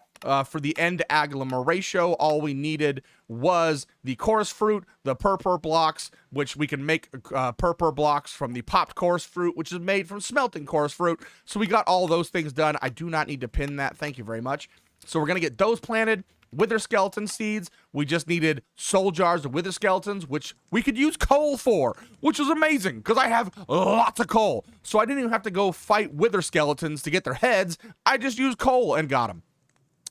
For the end agglomeration, all we needed was the chorus fruit, the purpur blocks, which we can make purpur blocks from the popped chorus fruit, which is made from smelting chorus fruit. So we got all those things done. I do not need to pin that. Thank you very much. So we're going to get those planted. Wither skeleton seeds, we just needed soul jars of wither skeletons, which we could use coal for, which is amazing because I have lots of coal. So I didn't even have to go fight wither skeletons to get their heads. I just used coal and got them.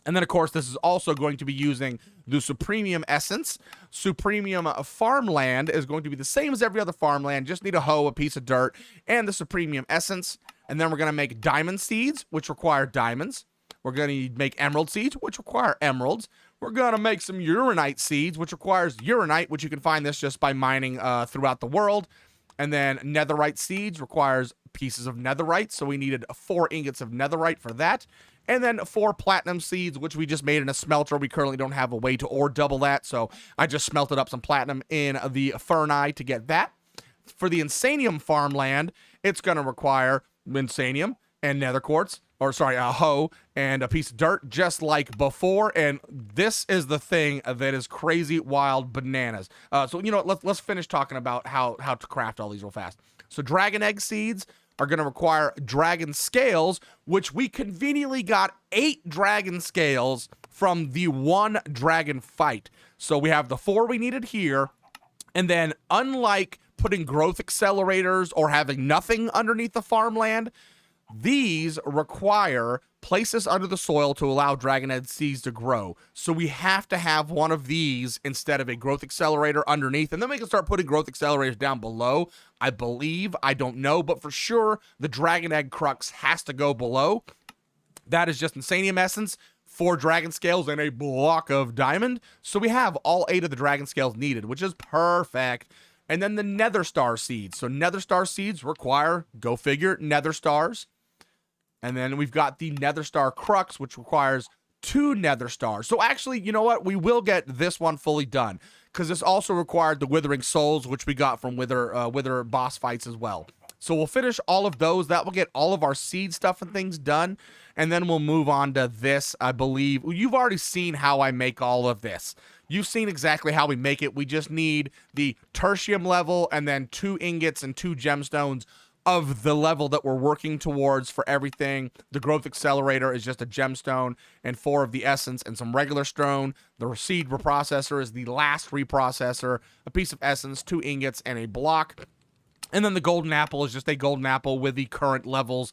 And then, of course, this is also going to be using the Supremium Essence. Supremium Farmland is going to be the same as every other farmland. Just need a hoe, a piece of dirt, and the Supremium Essence. And then we're going to make diamond seeds, which require diamonds. We're going to make emerald seeds, which require emeralds. We're going to make some uranite seeds, which requires uranite, which you can find this just by mining throughout the world. And then netherite seeds requires pieces of netherite. So we needed 4 ingots of netherite for that. And then 4 platinum seeds, which we just made in a smelter. We currently don't have a way to ore double that, so I just smelted up some platinum in the Ferni to get that. For the Insanium farmland, it's going to require Insanium and nether quartz, or sorry, a hoe and a piece of dirt, just like before. And this is the thing that is crazy, wild bananas. So, you know what, let's finish talking about how to craft all these real fast. So dragon egg seeds are going to require dragon scales, which we conveniently got 8 dragon scales from the 1 dragon fight. So we have the 4 we needed here. And then unlike putting growth accelerators or having nothing underneath the farmland, these require places under the soil to allow dragon egg seeds to grow. So we have to have one of these instead of a growth accelerator underneath. And then we can start putting growth accelerators down below. I believe, I don't know, but for sure the dragon egg crux has to go below. That is just Insanium essence, 4 dragon scales, and a block of diamond. So we have all 8 of the dragon scales needed, which is perfect. And then the nether star seeds. So nether star seeds require, go figure, nether stars. And then we've got the nether star crux, which requires 2 nether stars. So actually, you know what? We will get this one fully done, because this also required the withering souls, which we got from wither boss fights as well. So we'll finish all of those. That will get all of our seed stuff and things done. And then we'll move on to this, I believe. You've already seen how I make all of this. You've seen exactly how we make it. We just need the tertium level and then 2 ingots and 2 gemstones of the level that we're working towards for everything. The growth accelerator is just a gemstone and 4 of the essence and some regular stone. The seed reprocessor is the last reprocessor, a piece of essence, 2 ingots, and a block. And then the golden apple is just a golden apple with the current levels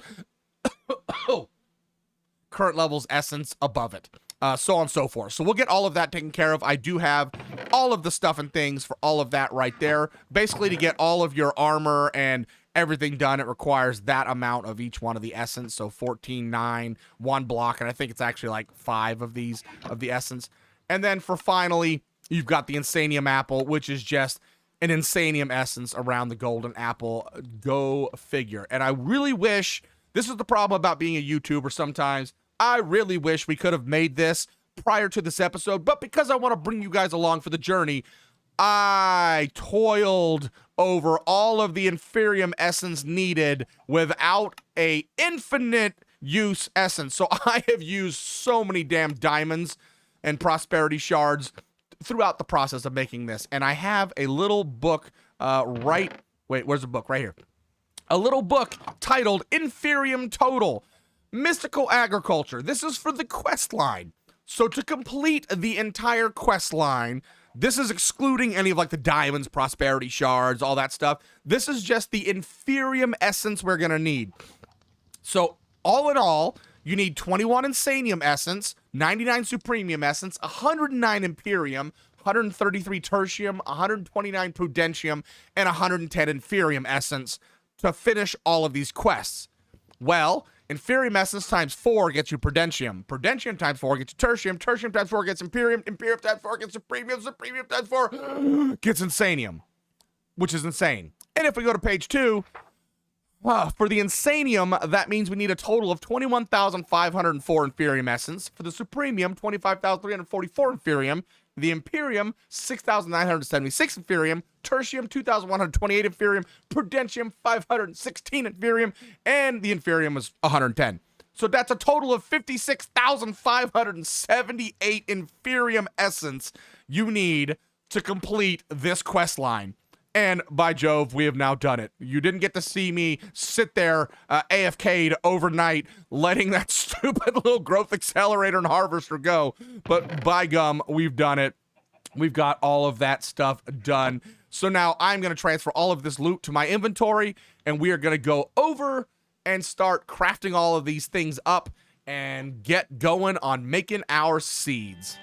essence above it. So on and so forth. So we'll get all of that taken care of. I do have all of the stuff and things for all of that right there. Basically, to get all of your armor and everything done, it requires that amount of each one of the essence. So 14, 9, 1 block, and I think it's actually like 5 of these of the essence. And then for finally, you've got the Insanium apple, which is just an Insanium essence around the golden apple. Go figure. And I really wish, this is the problem about being a YouTuber sometimes, I really wish we could have made this prior to this episode, but because I want to bring you guys along for the journey, I toiled over all of the inferium essence needed without a infinite use essence. So I have used so many damn diamonds and prosperity shards throughout the process of making this. And I have a little book where's the book? Right here. A little book titled Inferium Total, Mystical Agriculture. This is for the quest line. So to complete the entire quest line, this is excluding any of like the diamonds, prosperity shards, all that stuff. This is just the inferium essence we're gonna need. So all in all, you need 21 insanium essence, 99 supremium essence, 109 imperium, 133 tertium, 129 prudentium, and 110 inferium essence to finish all of these quests. Well, inferium essence times 4 gets you prudentium. Prudentium times 4 gets you tertium. Tertium times 4 gets imperium. Imperium times 4 gets supremium. Supremium times 4 gets insanium, which is insane. And if we go to page 2, for the insanium, that means we need a total of 21,504 inferium essence. For the supremium, 25,344 inferium. The imperium, 6,976 inferium. Tertium, 2,128 inferium. Prudentium, 516 inferium. And the inferium was 110. So that's a total of 56,578 inferium essence you need to complete this quest line. And by Jove, we have now done it. You didn't get to see me sit there AFK'd overnight, letting that stupid little growth accelerator and harvester go. But by gum, we've done it. We've got all of that stuff done. So now I'm going to transfer all of this loot to my inventory, and we are going to go over and start crafting all of these things up and get going on making our seeds.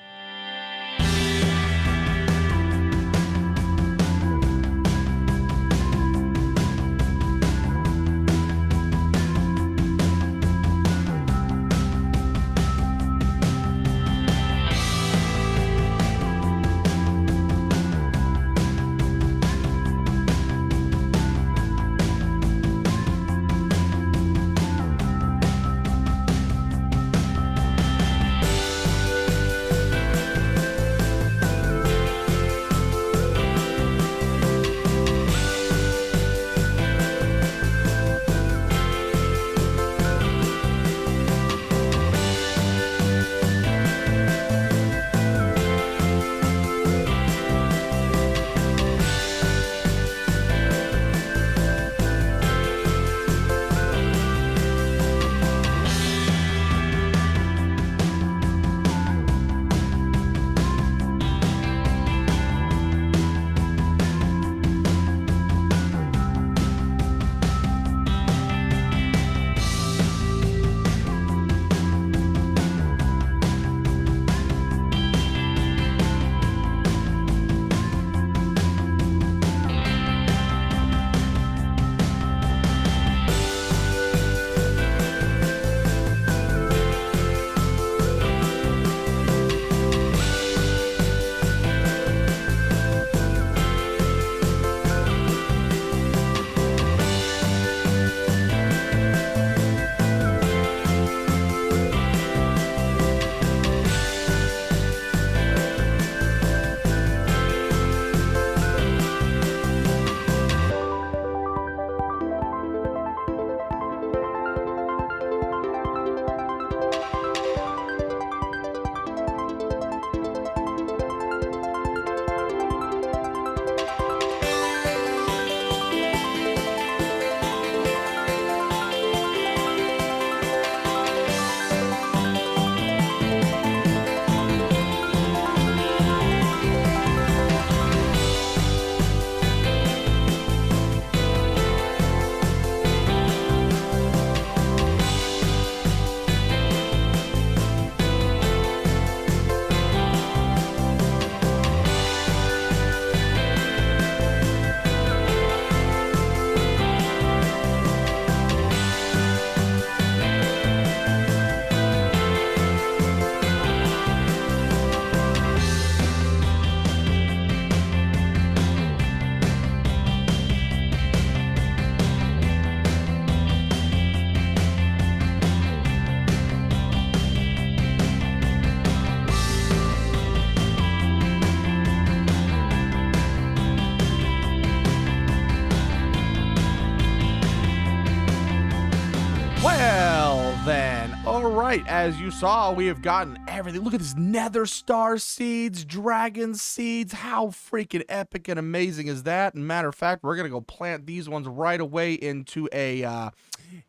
right, as you saw, we have gotten everything. Look at this nether star seeds, dragon seeds. How freaking epic and amazing is that? And matter of fact, we're gonna go plant these ones right away into a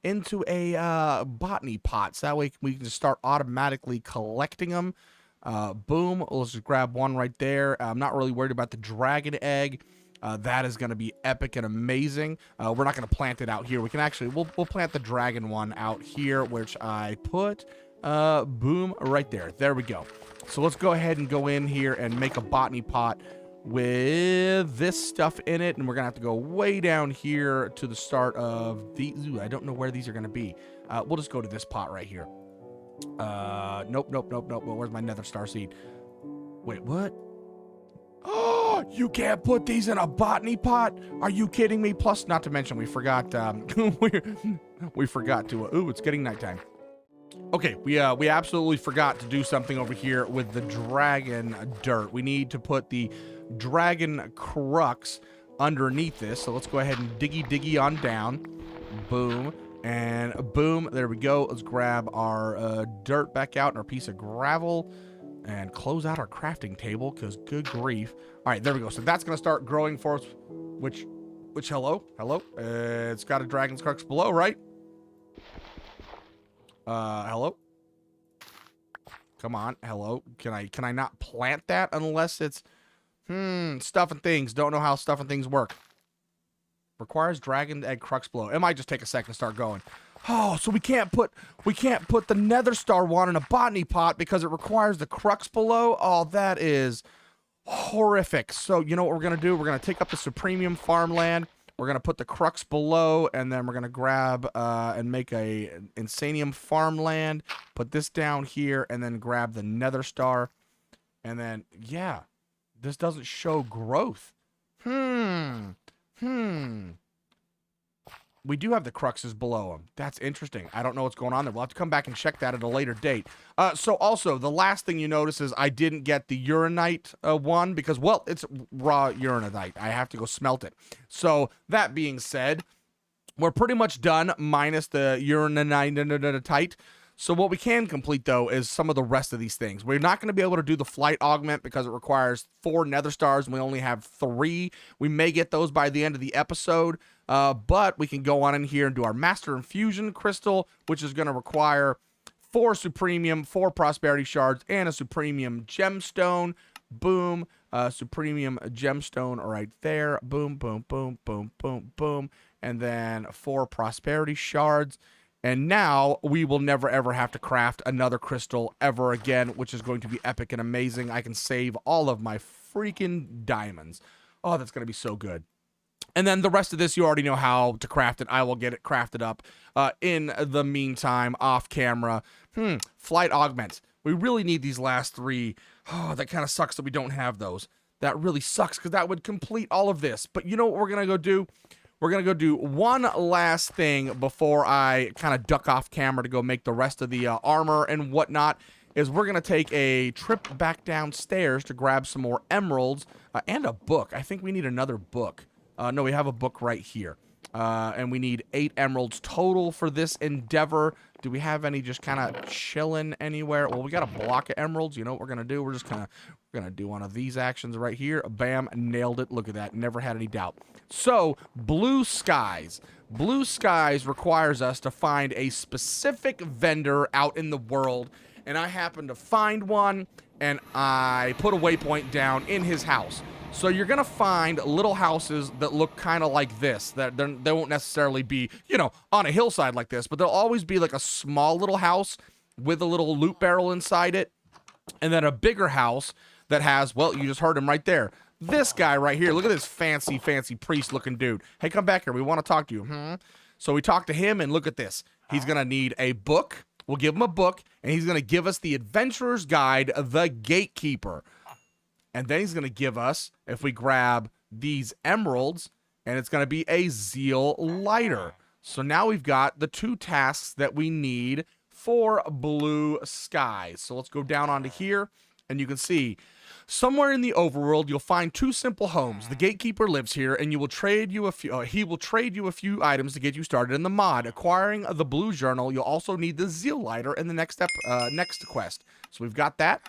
botany pot, so that way we can just start automatically collecting them. Boom. Let's just grab one right there. I'm not really worried about the dragon egg. That is going to be epic and amazing. We're not going to plant it out here. We can actually, we'll plant the dragon one out here, which I put, boom, right there. There we go. So let's go ahead and go in here and make a botany pot with this stuff in it. And we're going to have to go way down here to the start of the, ooh, I don't know where these are going to be. We'll just go to this pot right here. Nope. Well, where's my nether star seed? Wait, what? Oh, you can't put these in a botany pot? Are you kidding me? Plus, not to mention, we forgot, we forgot to, ooh, it's getting nighttime. Okay, we absolutely forgot to do something over here with the dragon dirt. We need to put the dragon crux underneath this. So let's go ahead and diggy on down. Boom. And boom, there we go. Let's grab our dirt back out and our piece of gravel and close out our crafting table, because good grief. All right, there we go. So that's going to start growing for us, which hello? It's got a dragon's crux below, right? Hello? Come on, hello? Can I not plant that unless it's, stuff and things. Don't know how stuff and things work. Requires dragon egg crux below. It might just take a second to start going. Oh, so we can't put the nether star one in a botany pot because it requires the crux below. Oh, that is horrific. So you know what we're gonna do? We're gonna take up the supremium farmland. We're gonna put the crux below, and then we're gonna grab and make a insanium farmland. Put this down here, and then grab the nether star, and then yeah, this doesn't show growth. We do have the cruxes below them. That's interesting. I don't know what's going on there. We'll have to come back and check that at a later date. So also, the last thing you notice is I didn't get the uranite one because, well, it's raw uranite. I have to go smelt it. So that being said, we're pretty much done minus the uranite. So what we can complete, though, is some of the rest of these things. We're not going to be able to do the flight augment because it requires 4 nether stars, and we only have 3. We may get those by the end of the episode, but we can go on in here and do our master infusion crystal, which is going to require 4 supremium, 4 prosperity shards, and a supremium gemstone. Boom. Supremium gemstone right there. Boom, boom, boom, boom, boom, boom. And then 4 prosperity shards. And now we will never, ever have to craft another crystal ever again, which is going to be epic and amazing. I can save all of my freaking diamonds. Oh, that's going to be so good. And then the rest of this, you already know how to craft it. I will get it crafted up in the meantime, off camera. Flight augments. We really need these last 3. Oh, that kind of sucks that we don't have those. That really sucks because that would complete all of this. But you know what we're going to go do? We're going to go do one last thing before I kind of duck off camera to go make the rest of the armor and whatnot, is we're going to take a trip back downstairs to grab some more emeralds and a book. I think we need another book. No, we have a book right here. And we need 8 emeralds total for this endeavor. Do we have any just kind of chilling anywhere? Well, we got a block of emeralds. You know what we're going to do? We're just kind of we're going to do one of these actions right here. Bam, nailed it. Look at that. Never had any doubt. So, blue skies. Blue skies requires us to find a specific vendor out in the world. And I happened to find one, and I put a waypoint down in his house. So you're going to find little houses that look kind of like this. That they won't necessarily be, you know, on a hillside like this, but they'll always be like a small little house with a little loot barrel inside it. And then a bigger house that has, well, you just heard him right there. This guy right here. Look at this fancy priest-looking dude. Hey, come back here. We want to talk to you. So we talk to him, and look at this. He's going to need a book. We'll give him a book, and he's going to give us the Adventurer's Guide, The Gatekeeper. And then he's going to give us, if we grab these emeralds, and it's going to be a zeal lighter. So now we've got the 2 tasks that we need for blue skies. So let's go down onto here, and you can see somewhere in the overworld you'll find 2 simple homes. The gatekeeper lives here, and he will trade you a few items to get you started in the mod. Acquiring the blue journal, you'll also need the zeal lighter in the next quest. So we've got that.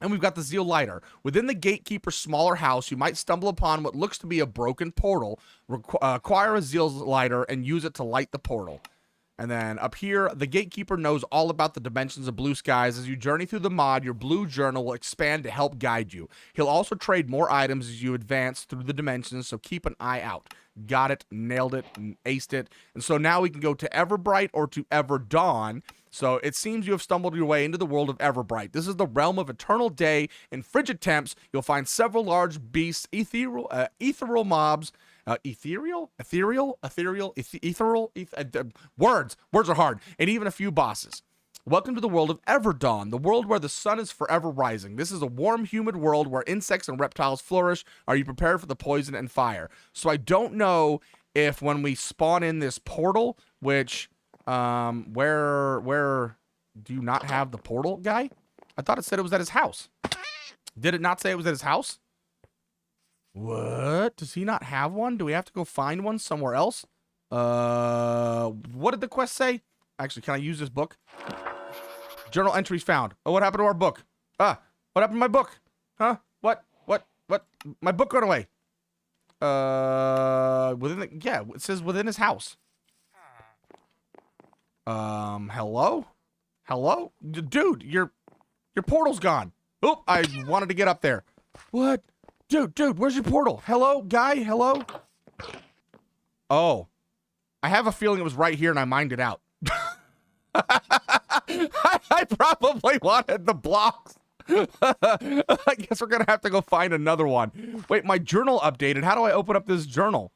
And we've got the zeal lighter. Within the gatekeeper's smaller house, you might stumble upon what looks to be a broken portal. Acquire a zeal lighter and use it to light the portal. And then up here, the gatekeeper knows all about the dimensions of blue skies. As you journey through the mod, your blue journal will expand to help guide you. He'll also trade more items as you advance through the dimensions, so keep an eye out. Got it, nailed it, and aced it. And so now we can go to Everbright or to Everdawn. So it seems you have stumbled your way into the world of Everbright. This is the realm of eternal day and frigid temps. You'll find several large beasts, ethereal mobs, ethereal, words are hard, and even a few bosses. Welcome to the world of Everdawn, the world where the sun is forever rising. This is a warm, humid world where insects and reptiles flourish. Are you prepared for the poison and fire? So I don't know if when we spawn in this portal, which, where do you not have the portal guy? I thought it said it was at his house. Did it not say it was at his house? What? Does he not have one? Do we have to go find one somewhere else? What did the quest say? Actually, can I use this book? Journal entries found. Oh, what happened to our book? What happened to my book? Huh? What? My book went away. It says within his house. Hello? Hello? Dude, your portal's gone. Oh, I wanted to get up there. What? Dude, where's your portal? Hello, guy? Hello? Oh. I have a feeling it was right here and I mined it out. I probably wanted the blocks. I guess we're gonna have to go find another one. Wait, my journal updated. How do I open up this journal?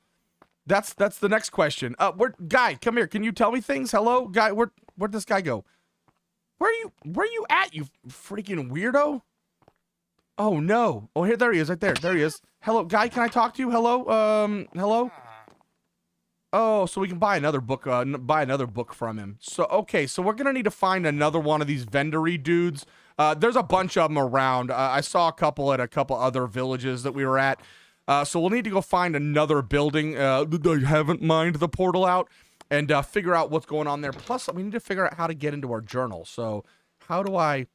That's the next question. Guy, come here. Can you tell me things? Hello, guy. Where'd this guy go? Where are you at, you freaking weirdo? Oh no. Oh, there he is, right there. There he is. Hello, guy. Can I talk to you? Hello. Hello. Oh, so we can buy another book. Buy another book from him. So okay, so we're gonna need to find another one of these vendory dudes. There's a bunch of them around. I saw a couple at a couple other villages that we were at. So we'll need to go find another building. I haven't mined the portal out and figure out what's going on there. Plus, we need to figure out how to get into our journal. So how do I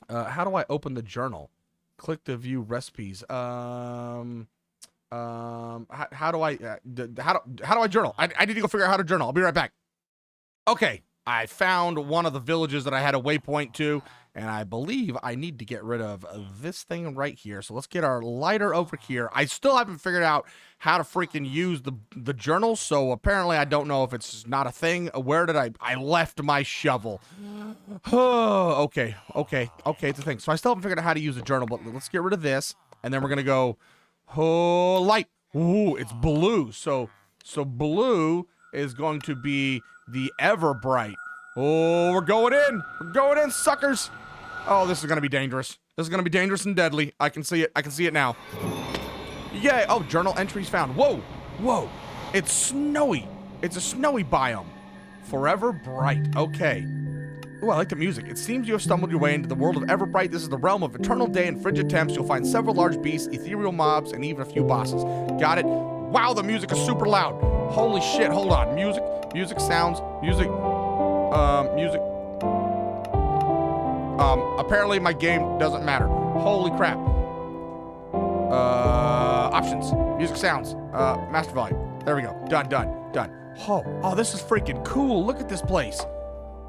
open the journal? Click to view recipes. How do I journal? I need to go figure out how to journal. I'll be right back. Okay, I found one of the villages that I had a waypoint to, and I believe I need to get rid of this thing right here. So let's get our lighter over here. I still haven't figured out how to freaking use the journal, so apparently I don't know if it's not a thing. Where did I left my shovel? Oh, okay, it's a thing. So I still haven't figured out how to use the journal, but let's get rid of this, and then we're gonna go. Oh, light. Ooh, it's blue. So blue is going to be the Everbright. Oh, we're going in. We're going in, suckers. Oh, this is going to be dangerous. This is going to be dangerous and deadly. I can see it. I can see it now. Yay. Oh, journal entries found. Whoa. It's snowy. It's a snowy biome. Forever bright. Okay. Ooh, I like the music. It seems you have stumbled your way into the world of Everbright. This is the realm of eternal day and frigid temps. You'll find several large beasts, ethereal mobs, and even a few bosses. Got it? Wow, the music is super loud. Holy shit, hold on. Music sounds, music. Apparently my game doesn't matter. Holy crap. Options, music sounds, master volume. There we go. Done. Oh, this is freaking cool. Look at this place.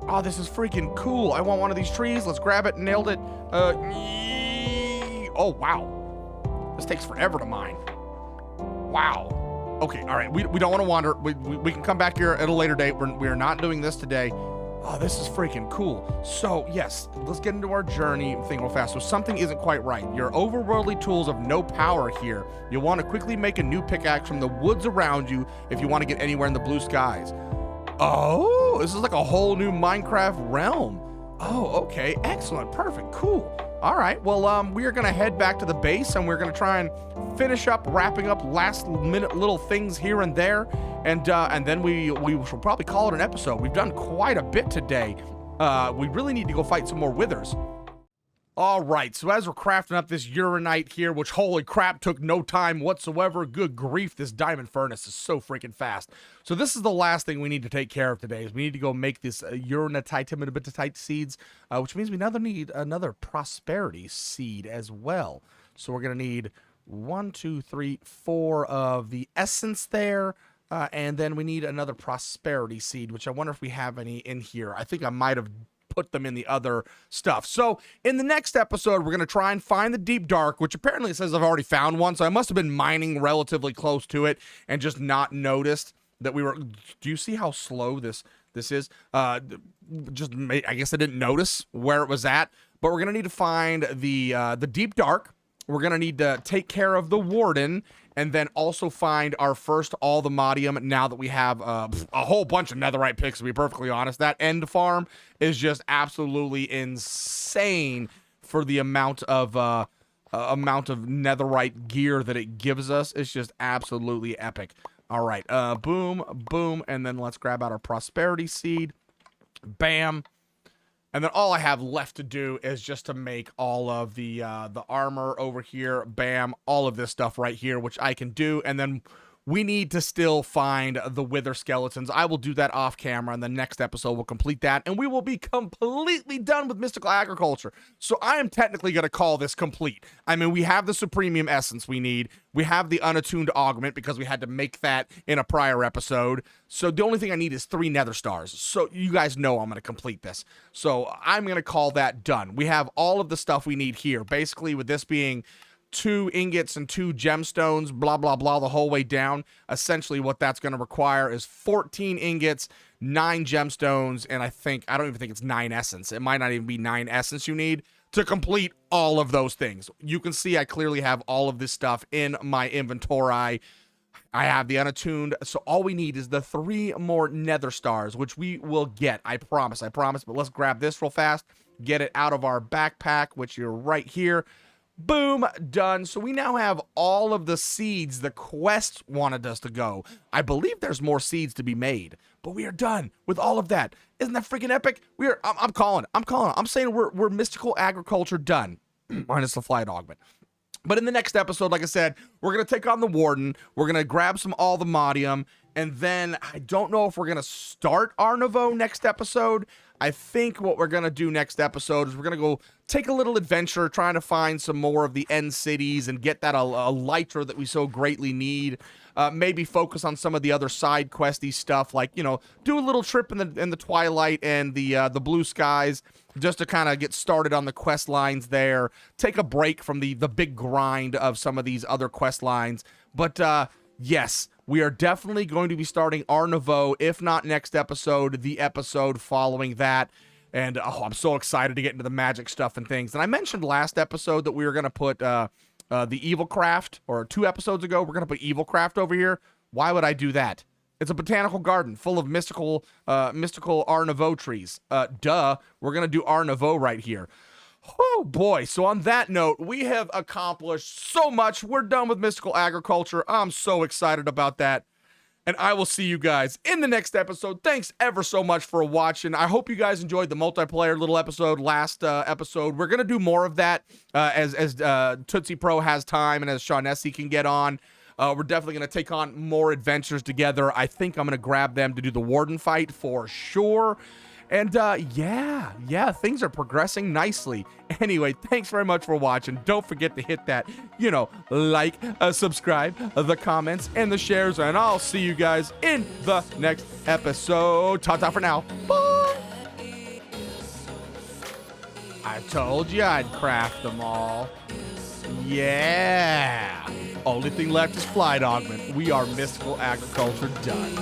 Oh, this is freaking cool. I want one of these trees. Let's grab it. Nailed it. Oh, wow. This takes forever to mine. Wow. Okay, all right. We don't want to wander. We can come back here at a later date. We are not doing this today. Oh, this is freaking cool. So, yes, let's get into our journey thing real fast. So something isn't quite right. Your overworldly tools have no power here. You'll want to quickly make a new pickaxe from the woods around you if you want to get anywhere in the blue skies. Oh, this is like a whole new Minecraft realm. Oh, okay. Excellent. Perfect. Cool. All right. Well, we are going to head back to the base, and we're going to try and finish up, wrapping up last minute little things here and there. And then we shall probably call it an episode. We've done quite a bit today. We really need to go fight some more withers. All right, so as we're crafting up this uranite here, which holy crap took no time whatsoever. Good grief, this diamond furnace is so freaking fast. So this is the last thing we need to take care of today, is we need to go make this uranitite seeds, which means we now need another prosperity seed as well. So we're going to need 1, 2, 3, 4 of the essence there. And then we need another prosperity seed, which I wonder if we have any in here. I think I might have put them in the other stuff. So in the next episode, we're going to try and find the deep dark, which apparently it says I've already found one. So I must have been mining relatively close to it and just not noticed that we were. Do you see how slow this is? I guess I didn't notice where it was at, but we're going to need to find the deep dark. We're going to need to take care of the warden, and then also find our first all-the-modium now that we have a whole bunch of netherite picks, to be perfectly honest. That end farm is just absolutely insane for the amount of netherite gear that it gives us. It's just absolutely epic. All right, boom, boom, and then let's grab out our prosperity seed. Bam. And then all I have left to do is just to make all of the armor over here. Bam, all of this stuff right here, which I can do. And then we need to still find the wither skeletons. I will do that off camera, and the next episode we'll complete that, and we will be completely done with mystical agriculture. So I am technically going to call this complete. I mean, we have the supremium essence we need. We have the unattuned augment because we had to make that in a prior episode. So the only thing I need is 3 nether stars. So you guys know I'm going to complete this. So I'm going to call that done. We have all of the stuff we need here. Basically, with this being 2 ingots and 2 gemstones, blah, blah, blah, the whole way down. Essentially, what that's going to require is 14 ingots, 9 gemstones, and I don't even think it's 9 essence. It might not even be 9 essence you need to complete all of those things. You can see I clearly have all of this stuff in my inventory. I have the unattuned, so all we need is the 3 more nether stars, which we will get. I promise, but let's grab this real fast, get it out of our backpack, which you're right here. Boom, done. So we now have all of the seeds the quest wanted us to go. I believe there's more seeds to be made, but we are done with all of that. Isn't that freaking epic? I'm calling it. I'm saying we're mystical agriculture done, minus the flight augment. But in the next episode, like I said, we're going to take on the warden. We're going to grab some all-the-modium. And then I don't know if we're going to start Arnavo next episode. I think what we're going to do next episode is we're going to go take a little adventure trying to find some more of the end cities and get that elytra that we so greatly need. Maybe focus on some of the other side questy stuff, like, you know, do a little trip in the twilight and the blue skies just to kind of get started on the quest lines there. Take a break from the big grind of some of these other quest lines. But yes, we are definitely going to be starting Arnavo, if not next episode, the episode following that. And I'm so excited to get into the magic stuff and things. And I mentioned last episode that we were going to put the evil craft, or 2 episodes ago, we're going to put evil craft over here. Why would I do that? It's a botanical garden full of mystical Arnavo trees. Duh, we're going to do Arnavo right here. Oh boy, so on that note, we have accomplished so much. We're done with mystical agriculture. I'm so excited about that. And I will see you guys in the next episode. Thanks ever so much for watching. I hope you guys enjoyed the multiplayer little episode last episode. We're going to do more of that as Tootsie Pro has time and as Shaughnessy can get on. We're definitely going to take on more adventures together. I think I'm going to grab them to do the warden fight for sure. And yeah, things are progressing nicely. Anyway, thanks very much for watching. Don't forget to hit that, like, subscribe, the comments, and the shares. And I'll see you guys in the next episode. Ta-ta for now. Bye. I told you I'd craft them all. Yeah. Only thing left is flight augment. We are mystical agriculture done.